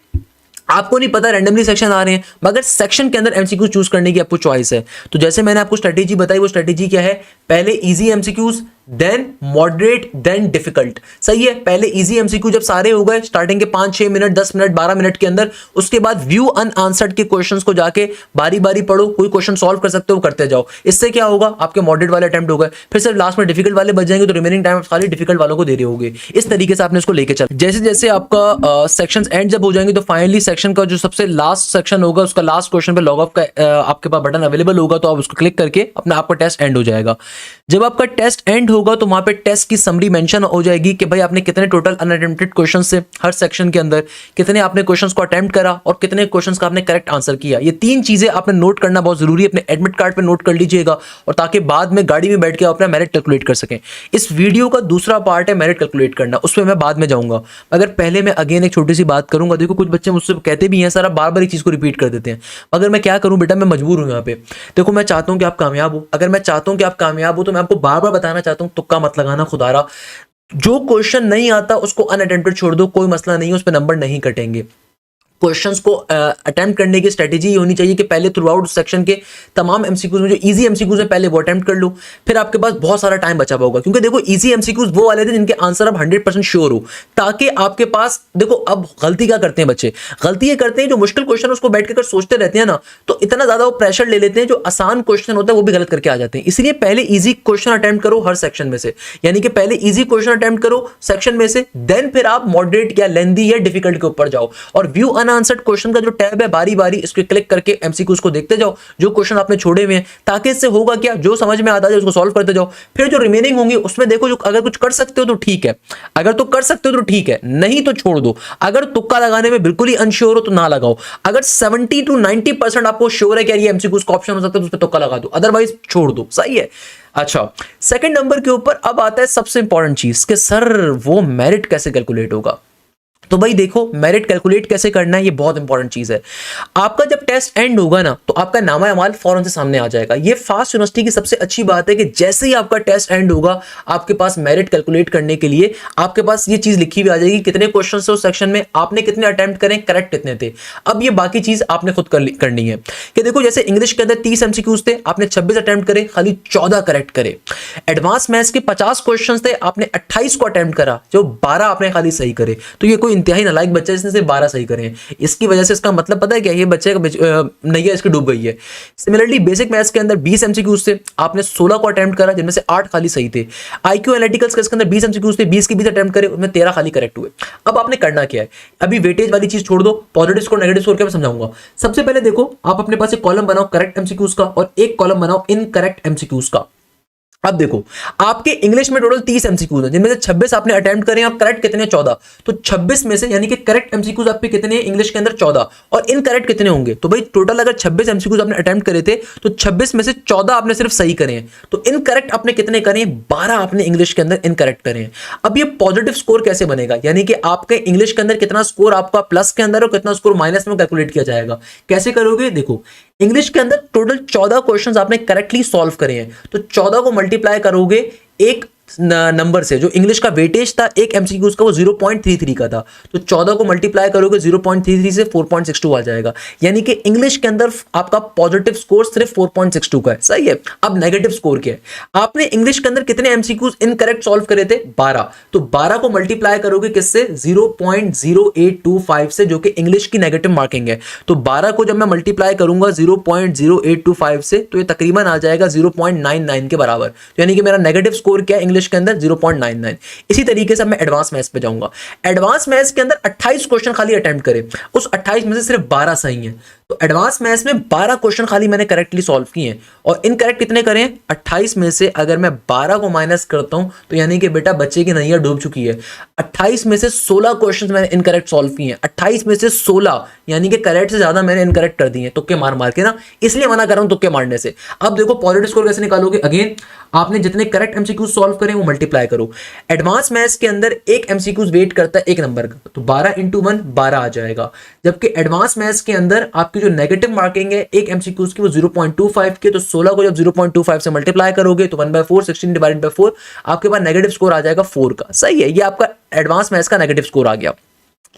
आपको नहीं पता, रैंडमली सेक्शन आ रहे हैं, मगर सेक्शन के अंदर एमसीक्यूज चूज करने की आपको चॉइस है। तो जैसे मैंने आपको स्ट्रेटेजी बताई, वो स्ट्रेटेजी क्या है, पहले easy MCQs, then moderate, then difficult, सही है। पहले इजी एमसीक्यू जब सारे हो गए स्टार्टिंग के 5-6 मिनट 10 मिनट 12 मिनट के अंदर, उसके बाद व्यू अनआंसर्ड के क्वेश्चंस को जाके बारी बारी पढ़ो, कोई क्वेश्चन सॉल्व कर सकते हो करते जाओ। इससे क्या होगा, आपके मॉडरेट वाले अटेम्प्ट हो गए, फिर सिर्फ लास्ट में डिफिकल्ट वाले बच जाएंगे, तो रिमेनिंग टाइम खाली डिफिकल्ट वालों को दे रहे होगे। इस तरीके से आपने इसको लेके चल, जैसे जैसे आपका सेक्शन एंड जब हो जाएंगे तो फाइनली सेक्शन का जो सबसे लास्ट सेक्शन होगा उसका लास्ट क्वेश्चन पे लॉग ऑफ का आपके पास बटन अवेलेबल होगा, तो आप उसको क्लिक करके अपना आपका टेस्ट एंड हो जाएगा। जब आपका टेस्ट एंड होगा तो वहां पे टेस्ट की समरी मेंशन हो जाएगी कि भाई आपने कितने टोटल अनअटेम्प्टेड क्वेश्चन से हर सेक्शन के अंदर कितने आपने क्वेश्चंस को अटेम्प्ट करा और कितने क्वेश्चंस का आपने करेक्ट आंसर किया। ये 3 चीजें आपने नोट करना बहुत जरूरी है, अपने एडमिट कार्ड पे नोट कर लीजिएगा, और ताकि बाद में गाड़ी में बैठ के अपना मेरिट कैलकुलेट कर सकें। इस वीडियो का दूसरा पार्ट है मेरिट कैलकुलेट करना, उसमें मैं बाद में जाऊंगा। अगर पहले मैं अगेन एक छोटी सी बात करूंगा, देखो कुछ बच्चे मुझसे कहते भी हैं सर आप बार बार एक चीज को रिपीट कर देते हैं, मगर मैं क्या करूं बेटा, मैं मजबूर हूं यहाँ पे। देखो मैं चाहता हूं कि आप कामयाब हो, अगर मैं चाहता हूं कि आप कामयाब हो तो मैं आपको बार बार बताना चाहता हूं तुक्का मत लगाना खुदारा। जो क्वेश्चन नहीं आता उसको अनअटेम्प्टेड छोड़ दो, कोई मसला नहीं है, उस पर नंबर नहीं कटेंगे। क्वेश्चंस को अटेम्प्ट करने की स्ट्रेटेजी होनी चाहिए कि पहले थ्रू आउट सेक्शन के तमाम एमसीक्यूज में जो इजी एमसीक्यूज है पहले वो अटेम्प्ट कर लो, फिर आपके पास बहुत सारा टाइम बचा होगा। क्योंकि देखो इजी एमसीक्यूज वो वाले थे जिनके आंसर आप 100% श्योर हो, ताकि आपके पास देखो। अब गलती क्या करते हैं बच्चे, गलती ये करते हैं जो मुश्किल क्वेश्चन उसको बैठ कर सोचते रहते हैं ना, तो इतना ज्यादा वो प्रेशर ले लेते हैं, जो आसान क्वेश्चन होता है वो भी गलत करके आ जाते हैं। इसलिए पहले ईजी क्वेश्चन अटेम्प्ट करो हर सेक्शन में से, यानी कि पहले ईजी क्वेश्चन अटेम्प्ट करो सेक्शन में से, देन फिर आप मॉडरेट या लेंथी या डिफिकल्ट के ऊपर जाओ, और व्यू अनआंसर्ड क्वेश्चन का टैब है बारी बारी इसको क्लिक करके एमसीक्यूज को देखते जाओ जो क्वेश्चन आपने छोड़े हुए हैं, ताकि इससे होगा क्या, जो समझ में आता है उसको सॉल्व करते जाओ। फिर जो रिमेनिंग होंगे उसमें देखो, जो अगर कुछ कर सकते हो तो ठीक है, अगर तो कर सकते हो तो ठीक है, नहीं तो छोड़ दो। अगर तुक्का लगाने में बिल्कुल ही अनश्योर हो तो ना लगाओ। अगर 70 to 90% आपको श्योर है कि यार ये एमसीक्यूज का ऑप्शन हो सकता है तो उस पर तुक्का लगा दो, अदरवाइज छोड़ दो, सही है। अच्छा, सेकंड नंबर के ऊपर अब आता है सबसे इंपॉर्टेंट चीज कि सर वो मेरिट कैसे कैलकुलेट होगा। तो भाई देखो मेरिट कैलकुलेट कैसे करना है, ये बहुत इंपॉर्टेंट चीज है। आपका जब टेस्ट एंड होगा ना तो आपका नामा अमाल फौरन से सामने आ जाएगा। ये फास्ट यूनिवर्सिटी की सबसे अच्छी बात है कि जैसे ही आपका टेस्ट एंड होगा आपके पास मेरिट कैलकुलेट करने के लिए आपके पास ये चीज लिखी हुई आ जाएगी, कितने क्वेश्चन थे उस सेक्शन में, आपने कितने अटेम्प्ट करें, करेक्ट कितने थे। अब ये बाकी चीज आपने खुद करनी है कि देखो जैसे इंग्लिश के अंदर 30 एमसीक्यूज थे, आपने 26 अटेम्प्ट करे, खाली 14 करेक्ट करे। एडवांस मैथ्स के 50 क्वेश्चन थे, आपने 28 को अटेम्प्ट करा, जो 12 आपने खाली सही करे। तो ये कोई इंतहाई नालायक बच्चा इसने सिर्फ 12 सही करे हैं। इसकी वजह से इसका मतलब पता है क्या, ये बच्चे का नैया इसकी डूब गई है। सिमिलरली बेसिक मैथ्स के अंदर 20 एमसीक्यूज थे, आपने 16 को अटेम्प्ट करा जिनमें से 8 खाली सही थे। आईक्यू एनालिटिकल्स के अंदर 20 एमसीक्यूज थे, 20 के 20 अटेम्प्ट करे, उसमें 13 खाली करेक्ट हुए। अब आपने करना क्या है, अभी वेटेज वाली चीज छोड़ दो, पॉजिटिव स्कोर नेगेटिव स्कोर क्या मैं समझाऊंगा। सबसे पहले देखो आप अपने पास एक कॉलम बनाओ करेक्ट एमसीक्यूज का और एक कॉलम बनाओ इनकरेक्ट एमसीक्यूज का। अब देखो, आपके इंग्लिश में टोटल 30 एमसीक्यूज हैं, जिनमें से 26 आपने अटेम्प्ट करे और करेक्ट कितने 14। तो 26 में से यानी कि करेक्ट एमसीक्यूज आपके कितने हैं इंग्लिश के अंदर 14, और इनकरेक्ट कितने होंगे? तो भाई टोटल अगर 26 एमसीक्यूज आपने अटेम्प्ट करे थे तो 26 में से 14 आपने सिर्फ सही करे हैं। तो इनकरेक्ट आपने कितने करे हैं? 12 आपने इंग्लिश के अंदर इनकरेक्ट करे हैं। अब ये पॉजिटिव स्कोर कैसे बनेगा, यानी कि आपके इंग्लिश के अंदर कितना स्कोर आपका प्लस के अंदर और कितना स्कोर माइनस में कैलकुलेट किया जाएगा। कैसे करोगे? देखो, इंग्लिश के अंदर टोटल 14 क्वेश्चंस आपने करेक्टली सॉल्व करे हैं, तो 14 को मल्टीप्लाई करोगे एक नंबर से, जो इंग्लिश का वेटेज था एक एमसीक्यूज का वो 0.33 का था, तो 14 को मल्टीप्लाई करोगे 0.33 से 4.62 आ जाएगा, यानी कि इंग्लिश के अंदर आपका पॉजिटिव स्कोर सिर्फ 4.62 का है। सही है। अब नेगेटिव स्कोर क्या है? आपने इंग्लिश के अंदर कितने एमसीक्यूज इनकरेक्ट सॉल्व करे थे? 12, तो 12 को मल्टीप्लाई करोगे किससे? 0.0825 से, जो कि इंग्लिश की नेगेटिव मार्किंग है। तो 12 को जब मैं मल्टीप्लाई करूंगा 0.0825 से, तो ये तकरीबन आ जाएगा 0.99 के बराबर, तो यानी कि मेरा नेगेटिव स्कोर क्या है इंग्लिश के अंदर? 0.99। इसी तरीके से मैं एडवांस मैथ्स पे जाऊंगा। एडवांस मैथ्स के अंदर 28 क्वेश्चन खाली अटेम्प्ट करे, उस 28 में से सिर्फ 12 सही हैं, तो एडवांस मैथ्स में 12 क्वेश्चन खाली मैंने करेक्टली सॉल्व किए हैं, और इनकरेक्ट कितने करें? 28 में से अगर मैं 12 को माइनस करता हूं तो यानी कि बेटा बच्चे की नैया डूब चुकी है। 28 में से 16 क्वेश्चन मैंने इनकरेक्ट सॉल्व किए हैं, 28 में से 16 यानी कि करेक्ट से ज्यादा मैंने इनकरेक्ट कर दिए, तुक्के मार मार के ना, इसलिए मना कर रहा हूं तुक्के मारने से। अब देखो पॉजिटिव स्कोर कैसे निकालोगे? अगेन आपने जितने करेक्ट एमसीक्यूज सॉल्व करें वो मल्टीप्लाई करो। एडवांस मैथ्स के अंदर एक एमसीक्यूज वेट करता है एक नंबर का, तो 12 इंटू 1 12 आ जाएगा, जबकि एडवांस मैथ्स के अंदर आपकी जो नेगेटिव मार्किंग है एक एमसीक्यूज की वो 0.25 के, तो 16 को जब 0.25 से मल्टीप्लाई करोगे तो 1/4, 16 डिवाइडेड बाय 4, आपके पास नेगेटिव स्कोर आ जाएगा 4 का। सही है, ये आपका एडवांस मैथ्स का नेगेटिव स्कोर आ गया।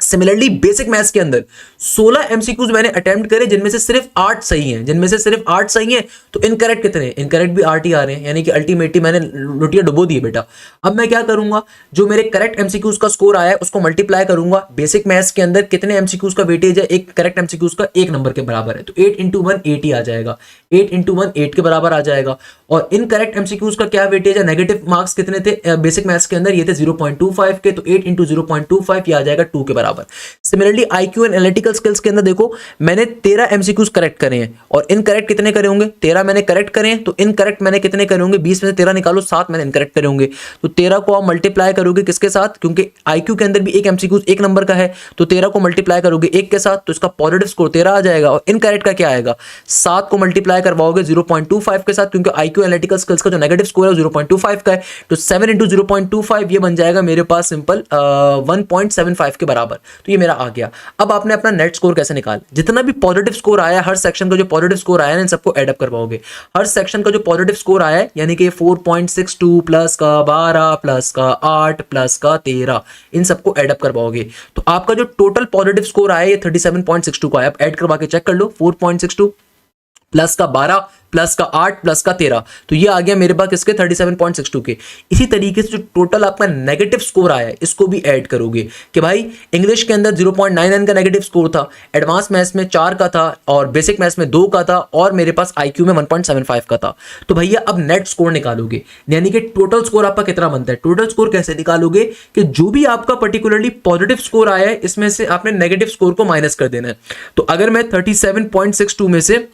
सिमिलरली बेसिक मैथ्स के अंदर 16 एमसीक्यूज मैंने अटेम्प्ट करे, जिनमें से सिर्फ 8 सही हैं, जिनमें से सिर्फ 8 सही हैं, तो इनकरेक्ट कितने? इनकरेक्ट भी 8 ही आ रहे हैं, यानी कि अल्टीमेटली मैंने लुटिया डुबो दी बेटा। अब मैं क्या करूंगा? जो मेरे करेक्ट एमसीक्यूज का स्कोर आया है उसको मल्टीप्लाई करूंगा। बेसिक मैथ्स के अंदर कितने एमसीक्यूज का वेटेज है? एक करेक्ट एमसीक्यूज का एक नंबर के बराबर है, तो 8 इंटू 1 8 ही आ जाएगा, 8 इंटू 1 8 के बराबर आ जाएगा। और इनकरेक्ट एमसीक्यूज का क्या वेटेज है? नेगेटिव मार्क्स कितने थे बेसिक मैथ्स के अंदर? ये थे 0.25 के, तो 8 इंटू 0.25 ये आ जाएगा 2 के बराबर। Similarly IQ and analytical skills के अंदर देखो, मैंने 13 एमसीक्यूज करेक्ट करे हैं, और इनकरेक्ट कितने करे होंगे? 13 मैंने करेक्ट करे हैं, तो इनकरेक्ट मैंने कितने करे होंगे? 20 में से 13 निकालो, 7 मैंने इनकरेक्ट करे होंगे, तो 13 को आप मल्टीप्लाई करोगे किसके साथ? क्योंकि आईक्यू के अंदर भी एक एमसीक्यूज एक नंबर का है, तो 13 को मल्टीप्लाई करोगे 1 के साथ, तो इसका पॉजिटिव स्कोर 13 आ जाएगा। और इनकरेक्ट का क्या आएगा? 7 को मल्टीप्लाई करवाओगे 0.25 के साथ, क्योंकि आईक्यू एनालिटिकल स्किल्स का जो नेगेटिव स्कोर है 0.25 का है, तो 7 इंटू 0.25 ये बन जाएगा मेरे पास सिंपल 1.75 के बराबर, तो ये मेरा आ गया। अब आपने अपना नेट स्कोर कैसे निकाल? जितना भी पॉजिटिव स्कोर आया, हर सेक्शन का जो पॉजिटिव स्कोर आया ना, इन सबको ऐड अप करवाओगे। हर सेक्शन का जो पॉजिटिव स्कोर आया है, यानी कि 4.62 प्लस का 12 प्लस का 8 प्लस का 13, इन सबको ऐड अप करवाओगे, तो आपका जो टोटल पॉजिटिव स्कोर आया ये 37.62 का है। आप ऐड करवा के चेक कर लो, 4.62 प्लस का 12 प्लस का 8 प्लस का 13, तो ये आ गया मेरे पास किसके? 37.62 के। इसी तरीके से जो टोटल आपका नेगेटिव स्कोर आया है इसको भी ऐड करोगे कि भाई इंग्लिश के अंदर 0.99 का नेगेटिव स्कोर था, एडवांस मैथ्स में 4 का था, और बेसिक मैथ्स में 2 का था, और मेरे पास आईक्यू में 1.75 का था। तो भैया अब नेट स्कोर निकालोगे, यानी कि टोटल स्कोर आपका कितना बनता है। टोटल स्कोर कैसे निकालोगे कि जो भी आपका पर्टिकुलरली पॉजिटिव स्कोर आया है इसमें से आपने नेगेटिव स्कोर को माइनस कर देना है। तो अगर मैं 37.62 में से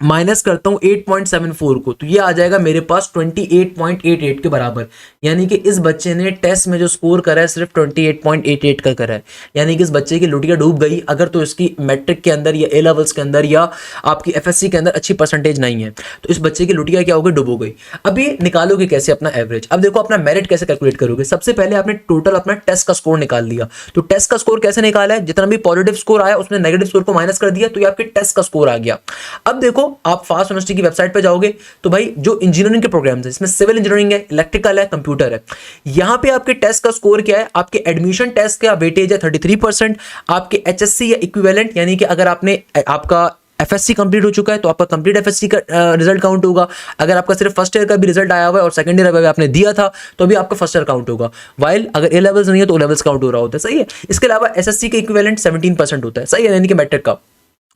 माइनस करता हूं 8.74 को, तो ये आ जाएगा मेरे पास 28.88 के बराबर, यानी कि इस बच्चे ने टेस्ट में जो स्कोर करा है सिर्फ 28.88 का करा है, यानी कि इस बच्चे की लुटिया डूब गई। अगर तो इसकी मैट्रिक के अंदर या ए लेवल्स के अंदर या आपकी एफएससी के अंदर अच्छी परसेंटेज नहीं है, तो इस बच्चे की लुटिया क्या हो गई? डूब हो गई। अब ये निकालोगे कैसे अपना एवरेज? अब देखो अपना मेरिट कैसे कैलकुलेट करोगे। सबसे पहले आपने टोटल अपना टेस्ट का स्कोर निकाल लिया, तो टेस्ट का स्कोर कैसे निकाला है? जितना भी पॉजिटिव स्कोर आया उसने नेगेटिव स्कोर को माइनस कर दिया, तो ये आपके टेस्ट का स्कोर आ गया। अब देखो आप फास्ट यूनिवर्सिटी की वेबसाइट पे जाओगे तो भाई जो इंजीनियरिंग के प्रोग्राम्स है, इसमें सिविल इंजीनियरिंग है, इलेक्ट्रिकल है, कंप्यूटर है, यहां पे आपके टेस्ट का स्कोर क्या है? आपके एडमिशन टेस्ट का वेटेज है 33%, आपके एचएससी या इक्विवेलेंट, यानी कि अगर आपने आपका एफएससी कंप्लीट हो चुका है तो आपका कंप्लीट एफएससी का रिजल्ट काउंट होगा। अगर आपका सिर्फ फर्स्ट ईयर का भी रिजल्ट आया हुआ है और सेकंड ईयर अगर आपने दिया था तो भी आपका फर्स्ट ईयर काउंट होगा, वाइल अगर ए लेवल्स नहीं है तो ओ लेवल्स काउंट हो रहा होता है। सही है। इसके अलावा एसएससी का इक्विवेलेंट 17% होता है। सही है, यानी कि मैट्रिक का।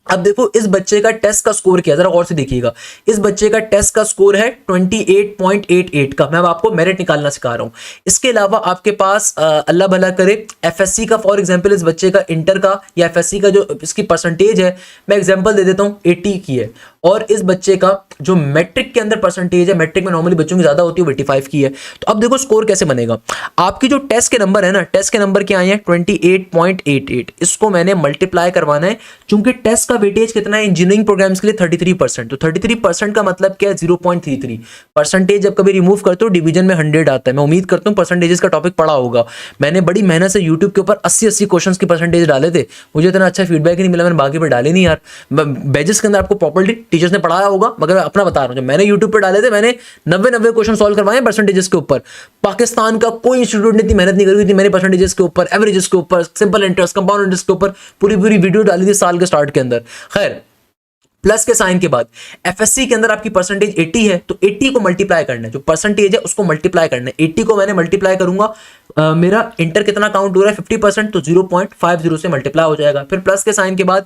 अब देखो इस बच्चे का टेस्ट का स्कोर क्या है, जरा और से देखिएगा। इस बच्चे का टेस्ट का स्कोर है 28.88 का। मैं अब आपको मेरिट निकालना सिखा रहा हूं। इसके अलावा आपके पास अल्लाह भला करे एफएससी का, फॉर एग्जांपल इस बच्चे का इंटर का या एफएससी का जो इसकी परसेंटेज है, मैं एग्जांपल दे देता हूं 80 की है, और इस बच्चे का जो मैट्रिक के अंदर परसेंटेज है, मैट्रिक में नॉर्मली बच्चों की ज्यादा होती है, 85 की है। तो अब देखो स्कोर कैसे बनेगा। आपकी जो टेस्ट के नंबर है ना, टेस्ट के नंबर क्या आए हैं 28.88, इसको मैंने मल्टीप्लाई करवाना है। चूंकि टेस्ट का वेटेज कितना है इंजीनियरिंग प्रोग्राम्स के लिए 33%, तो 33% का मतलब क्या है 0.33 परसेंटेज। जब कभी रिमूव करते हो डिवीजन में 100 आता है। मैं उम्मीद करता हूँ परसेंटेजेस का टॉपिक पढ़ा होगा। मैंने बड़ी मेहनत से यूट्यूब के ऊपर 80 क्वेश्चंस की परसेंटेज डाले थे, मुझे इतना अच्छा फीडबैक नहीं मिला, मैंने बाकी पे डाले नहीं यार। बैचेस के अंदर आपको प्रॉपर्ली टीचर्स ने पढ़ाया होगा, मगर मैं अपना बता रहा हूँ, जब मैंने यूट्यूब पे डाले थे मैंने 90 क्वेश्चन सॉल्व करवाए परसेंटेजेस के ऊपर। पाकिस्तान का कोई इंस्टीट्यूट ने इतनी मेहनत नहीं करी थी मैंने परसेंटेजेस के ऊपर, एवरेजेस के ऊपर, सिंपल इंटरेस्ट, कंपाउंड इंटरेस्ट के ऊपर पूरी वीडियो डाली थी साल के स्टार्ट के अंदर। खैर, प्लस के साइन के बाद एफएससी के अंदर आपकी परसेंटेज 80 है, तो 80 को मल्टीप्लाई करना है, जो परसेंटेज है उसको मल्टीप्लाई करना है। 80 को मैंने मल्टीप्लाई करूंगा, मेरा इंटर कितना काउंट हो रहा है 50%, तो 0.50 से मल्टीप्लाई हो जाएगा। फिर प्लस के साइन के बाद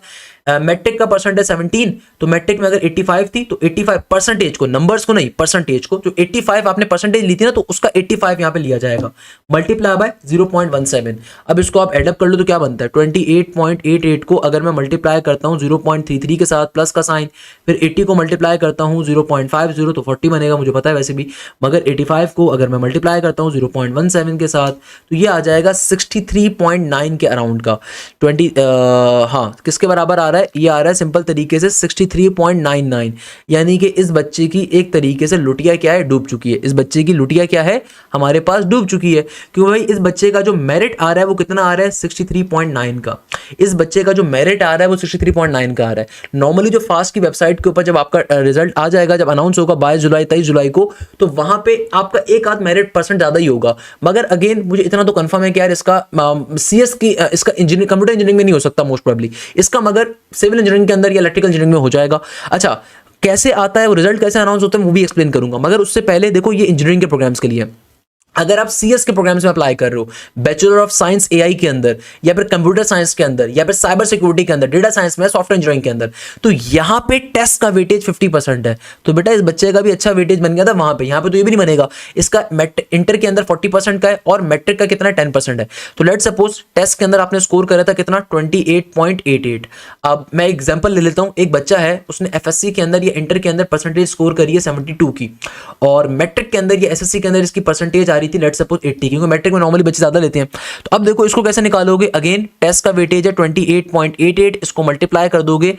मैट्रिक का परसेंटेज 17, तो मैट्रिक में अगर 85 थी तो 85 परसेंटेज को, नंबर्स को नहीं परसेंटेज को, जो 85 आपने परसेंटेज ली थी ना, तो उसका 85 यहां पे लिया जाएगा, मल्टीप्लाई बाय 0.17। अब इसको आप एडअप कर लो तो क्या बनता है 28.88 को अगर मैं मल्टीप्लाई करता हूं 0.33 के साथ प्लस का साइन, फिर 80 को मल्टीप्लाई करता हूं 0.50 तो 40 बनेगा, मुझे पता है वैसे भी, मगर 85 को अगर मैं मल्टीप्लाई करता हूं 0.17 के साथ तो ये आ जाएगा 63.9 के अराउंड का। 20 हाँ किसके बराबर आ रहा है, ये आ रहा है सिंपल तरीके से 63.99, यानी कि इस बच्चे की एक तरीके से लुटिया क्या है, डूब चुकी है। इस बच्चे की लुटिया क्या है, हमारे पास डूब चुकी है। क्यों भाई, इस बच्चे का जो मेरिट आ रहा है वो कितना आ रहा है 63.9 का। इस बच्चे का जो मेरिट आ रहा है वो 63.9 का आ रहा है। नॉर्मली जो फास्ट की वेबसाइट के ऊपर जब आपका रिजल्ट आ जाएगा, जब अनाउंस होगा 22 जुलाई 23 जुलाई को, तो वहां पे आपका एक आध मेरिट परसेंट ज्यादा ही होगा। मगर अगेन मुझे इतना तो कंफर्म है कि यार इसका सीएस की इसका इंजीनियरिंग, कंप्यूटर इंजीनियरिंग में नहीं हो सकता मोस्ट प्रोबेबली, इसका मगर सिविल इंजीनियरिंग के अंदर या इलेक्ट्रिकल इंजीनियरिंग में हो जाएगा। अच्छा, कैसे आता है वो रिजल्ट, कैसे अनाउंस होता है वो भी एक्सप्लेन करूंगा, मगर उससे पहले देखो ये इंजीनियरिंग के प्रोग्राम्स के लिए। अगर आप सीएस के प्रोग्राम्स में अप्लाई कर रहे हो, बैचलर ऑफ साइंस एआई के अंदर, या फिर कंप्यूटर साइंस के अंदर, या फिर साइबर सिक्योरिटी के अंदर, डेटा साइंस में, सॉफ्टवेयर इंजीनियरिंग के अंदर, तो यहां पे टेस्ट का वेटेज 50% है। तो बेटा इस बच्चे का भी अच्छा वेटेज बन गया था वहां पे, यहां पे तो ये भी नहीं बनेगा। इसका इंटर के अंदर 40% का है और मैट्रिक का कितना 10% है। तो लेट सपोज टेस्ट के अंदर आपने स्कोर करा था कितना 28.88। अब मैं एग्जाम्पल ले लेता हूं, एक बच्चा है उसने एफएससी के अंदर या इंटर के अंदर परसेंटेज स्कोर करी है 72 की, और मैट्रिक के अंदर या एसएससी के अंदर इसकी परसेंटेज आ रही थी लेट सपोज 80, क्योंकि मैट्रिक में नॉर्मली बच्चे ज्यादा लेते हैं। तो अब देखो इसको कैसे निकालोगे, अगेन टेस्ट का वेटेज है 28.88, इसको मल्टीप्लाई कर दोगे,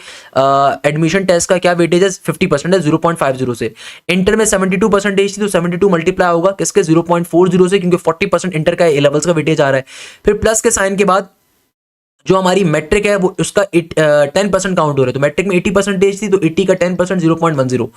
एडमिशन टेस्ट का क्या वेटेज है 50% है 0.50 से। इंटर में 72 परसेंटेज थी तो 72 मल्टीप्लाई होगा किसके 0.40 से, क्योंकि 40% इंटर का ए लेवल्स का वेटेज आ रहा है। फिर प्लस के साइन के बाद जो हमारी मैट्रिक है वो उसका 10% काउंट हो रहा है, तो मैट्रिक में 80 परसेंटेज थी तो 80 का 10% 0.10।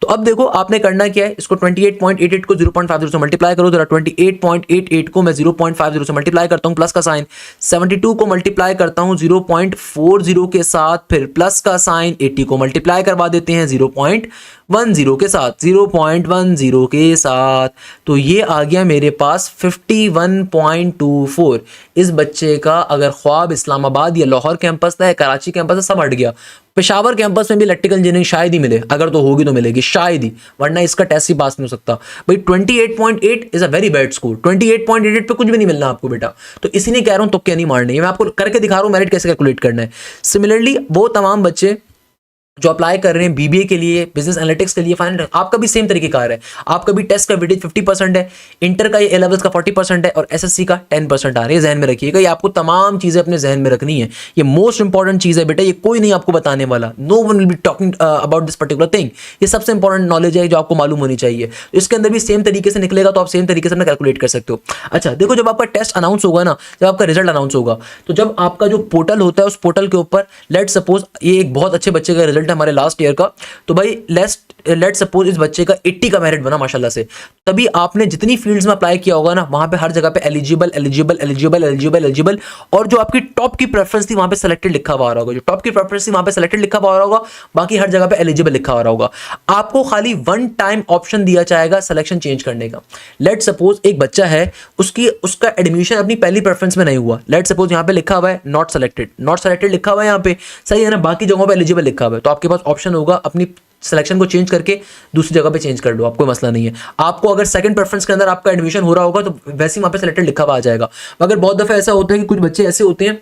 तो अब देखो आपने करना क्या है, इसको 28.88 को 0.50 से मल्टीप्लाई करो, जरा 28.88 को मैं 0.50 से मल्टीप्लाई करता हूं, प्लस का साइन 72 को मल्टीप्लाई करता हूं 0.40 के साथ, फिर प्लस का साइन 80 को मल्टीप्लाई करवा देते हैं 0.10 के साथ, 0.10 के साथ, तो ये आ गया मेरे पास 51.24। इस बच्चे का अगर ख्वाब इस्लामाबाद या लाहौर कैंपस था, कराची कैंपस था, सब हट गया। पेशावर कैंपस में भी इलेक्ट्रिकल इंजीनियरिंग शायद ही मिले, अगर तो होगी तो मिलेगी शायद ही, वरना इसका टेस्ट ही पास नहीं हो सकता भाई। 28.8 is a very bad score, 28.88 पे कुछ भी नहीं मिलना आपको बेटा। तो इसीलिए कह रहा हूं तुक्के नहीं मारने, मैं आपको करके दिखा रहा हूं मेरिट कैसे कैलकुलेट करना है। सिमिलरली वो तमाम बच्चे जो अप्लाई कर रहे हैं बीबीए के लिए, बिजनेस एनालिटिक्स के लिए, फाइनेंस, आपका भी सेम तरीके का है। आपका भी टेस्ट का वेटेज 50% है, इंटर का ये ए लेवल्स का 40% है और एसएससी का 10% आ रही है। जहन में रखिएगा, ये आपको तमाम चीजें अपने जहन में रखनी है, ये मोस्ट इंपॉर्टेंट चीज है बेटा, ये कोई नहीं आपको बताने वाला, no one will be talking about this particular thing. ये सबसे इंपॉर्टेंट नॉलेज है जो आपको मालूम होनी चाहिए। इसके अंदर भी सेम तरीके से निकलेगा तो आप सेम तरीके से अपना कैलकुलेट कर सकते हो। अच्छा देखो, जब आपका टेस्ट अनाउंस होगा ना, जब आपका रिजल्ट अनाउंस होगा, तो जब आपका जो पोर्टल होता है उस पोर्टल के ऊपर लेट सपोज ये एक बहुत अच्छे बच्चे का रिजल्ट है हमारे लास्ट ईयर का, तो भाई लेट सपोज इस बच्चे का 80 का मेरिट बना माशाल्लाह से, तभी आपने जितनी फील्ड्स में अप्लाई किया होगा ना, वहां पे हर जगह पे eligible eligible eligible eligible eligible, और जो आपकी टॉप की प्रेफरेंस थी वहां पे सेलेक्टेड लिखा हुआ होगा, जो टॉप की प्रेफरेंस थी वहां पे सेलेक्टेड लिखा हुआ होगा, बाकी हर जगह पे एलिजिबल लिखा हुआ होगा। आपको खाली वन टाइम ऑप्शन दिया जाएगा सिलेक्शन चेंज करने का। लेट सपोज एक बच्चा है, उसका एडमिशन अपनी पहली प्रेफरेंस में नहीं हुआ, लेट सपोज यहाँ पे लिखा हुआ है नॉट सेलेक्टेड लिखा हुआ है यहाँ पे, सही है ना, बाकी जगहों पे एलिजिबल लिखा हुआ है, तो आपके पास ऑप्शन होगा अपनी सिलेक्शन को चेंज करके दूसरी जगह पे चेंज कर लो, आपको मसला नहीं है। आपको अगर सेकंड प्रेफरेंस के अंदर आपका एडमिशन हो रहा होगा तो वैसे ही वहां पे सिलेक्टेड लिखा हुआ आ जाएगा। मगर बहुत दफा ऐसा होता है कि कुछ बच्चे ऐसे होते हैं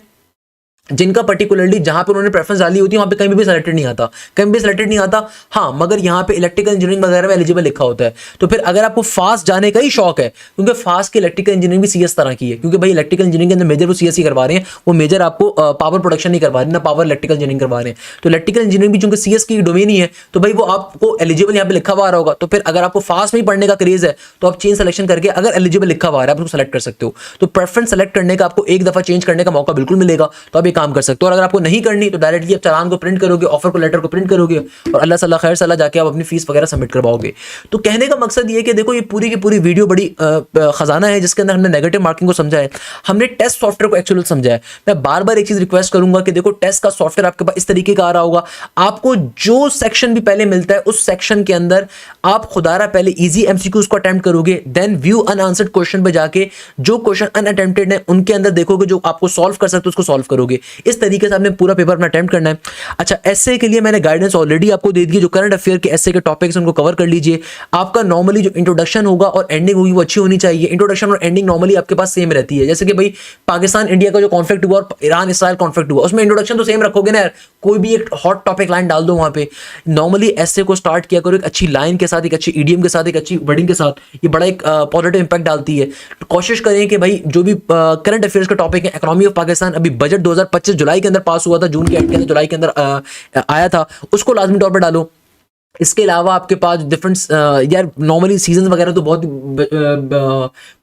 जिनका पर्टिकुलरली जहां पे उन्होंने प्रेफरेंस डाली होती है वहां पे कहीं भी सिलेक्टेड नहीं आता, कहीं भी सिलेक्टेड नहीं आता। हाँ, मगर यहाँ पे इलेक्ट्रिकल इंजीनियरिंग वगैरह में एलिजिबल लिखा होता है। तो फिर अगर आपको फास्ट जाने का ही शौक है, क्योंकि फास्ट की इलेक्ट्रिकल इंजीनियरिंग भी सीएस तरह की है, क्योंकि भाई इलेक्ट्रिकल इंजीनियरिंग के अंदर मेजर वो सीएस ही करवा रहे हैं, वो मेजर आपको पावर प्रोडक्शन नहीं करवा रहे ना पावर इलेक्ट्रिकल इंजीनियरिंग करवा रहे हैं। तो इलेक्ट्रिकल इंजीनियरिंग भी चूंकि सीएस की डोमेन ही है, तो भाई वो आपको एलिजिबल यहाँ पे लिखा हुआ रहा होगा। तो फिर अगर आपको फास्ट में ही पढ़ने का क्रेज है तो आप चेंज सेलेक्शन करके अगर एलिजिबल लिखा हुआ है आप उसको सेलेक्ट कर सकते हो। तो प्रेफरेंस सेलेक्ट करने का आपको एक दफा चेंज करने का मौका बिल्कुल मिलेगा, तो आप ये काम कर सकते हो। और अगर आपको नहीं करनी तो डायरेक्टली आप चालान को प्रिंट करोगे, ऑफर को लेटर को प्रिंट करोगे और अल्लाह सल्ला खैर सल्ला जाके आप अपनी फीस वगैरह सबमिट करवाओगे। तो कहने का मकसद ये कि देखो ये पूरी की पूरी वीडियो बड़ी खजाना है जिसके अंदर हमने नेगेटिव मार्किंग को समझा है, हमने टेस्ट सॉफ्टवेयर को एक्चुअल समझा है। मैं बार बार एक चीज रिक्वेस्ट करूंगा कि देखो टेस्ट का सॉफ्टवेयर आपके पास इस तरीके का आ रहा होगा, आपको जो सेक्शन भी पहले मिलता है उस सेक्शन के अंदर आप खुदारा पहले इजी एमसीक्यूज को अटेम्प्ट करोगे, देन व्यू अनआंसर्ड क्वेश्चन पे जाके जो क्वेश्चन अनअटेम्प्टेड है उनके अंदर देखोगे जो आपको सॉल्व कर सकते हो उसको सॉल्व करोगे। इस तरीके से आपने पूरा पेपर अपना अटेम्प्ट करना है। अच्छा, एसए के लिए मैंने गाइडेंस ऑलरेडी आपको दे दी, जो करंट अफेयर के एसए के टॉपिक्स उनको कवर कर लीजिए। आपका नॉर्मली जो इंट्रोडक्शन होगा और एंडिंग होगी वो अच्छी होनी चाहिए। इंट्रोडक्शन और एंडिंग नॉर्मली आपके पास सेम रहती है, जैसे कि भाई पाकिस्तान इंडिया का जो कॉन्फ्लिक्ट हुआ और ईरान इसराइल कॉन्फ्लिक्ट हुआ उसमें इंट्रोडक्शन तो सेम रखोगे ना यार, कोई भी एक हॉट टॉपिक लाइन डाल दो वहां पे। नॉर्मली एसए को स्टार्ट किया करो एक अच्छी लाइन के साथ, एक अच्छी ईडीएम के साथ, एक अच्छी वर्डिंग के साथ, ये बड़ा एक पॉजिटिव इंपैक्ट डालती है। तो कोशिश करें कि भाई जो भी करंट अफेयर्स का टॉपिक है, इकोनॉमी ऑफ पाकिस्तान अभी बजट 2025 जुलाई के अंदर पास हुआ था, जून के एंड के अंदर जुलाई के अंदर आया था, उसको लाजमी तौर पर डालो। इसके अलावा आपके पास डिफरेंट यार नॉर्मली सीजन वगैरह तो बहुत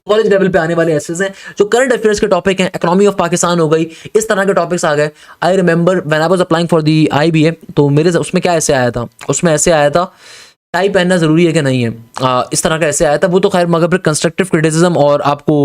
कॉलेज लेवल पे आने वाले एसेस हैं। जो करंट अफेयर्स के टॉपिक हैं, इकोनॉमी ऑफ पाकिस्तान हो गई, इस तरह के टॉपिक्स आ गए। I remember when I was applying for the IBA, तो मेरे उसमें क्या ऐसे आया था, उसमें ऐसे आया था टाई पहनना जरूरी है कि नहीं है, इस तरह का ऐसे आया था वो। तो खैर मगर फिर कंस्ट्रक्टिव क्रिटिसिज्म और आपको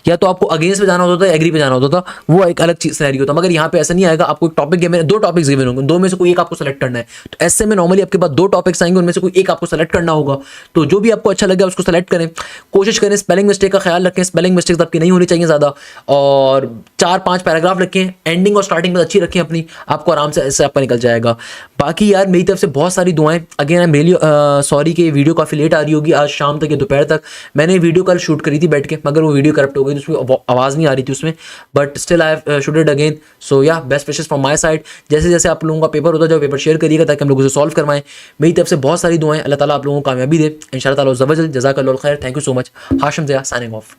या तो आपको अगेंस्ट पे जाना होता था, एग्री पे जाना होता था, वो एक अलग चीज सिनेरियो था। मगर यहाँ पे ऐसा नहीं आएगा। आपको एक टॉपिक गिवन है, 2 टॉपिक्स गिवन होंगे, 2 में से कोई एक आपको सेलेक्ट करना है। तो ऐसे में नॉर्मली आपके पास 2 टॉपिक्स आएंगे, उनमें से कोई एक आपको सेलेक्ट करना होगा। तो जो भी आपको अच्छा लगे उसको सेलेक्ट करें। कोशिश करें स्पेलिंग मिस्टेक का ख्याल रखें, स्पेलिंग मिस्टेक्स आपकी नहीं होनी चाहिए ज़्यादा, और 4-5 पैराग्राफ रखें, एंडिंग और स्टार्टिंग में अच्छी रखें अपनी, आपको आराम से ऐसे आपका निकल जाएगा। बाकी यार मेरी तरफ से बहुत सारी दुआएं। Again I am really sorry कि वीडियो काफ़ी लेट आ रही होगी, आज शाम तक या दोपहर तक। मैंने वीडियो कल शूट करी थी बैठ के, मगर वो वीडियो करप्ट हो गई, तो उसमें आवाज़ नहीं आ रही थी उसमें, but still I have shoot it again. So yeah best wishes from my side. जैसे जैसे आप लोगों का पेपर होता है जो पेपर शेयर करिएगा ताकि हम लोगों से सॉल्व करवाएं। मेरी तरफ से बहुत सारी दुआएं, अल्लाह ताला आप लोगों को कामयाबी दे इंशाअल्लाह ताला। जज़ाकल्लाहु खैर, thank you so much. Hashim Zia signing of.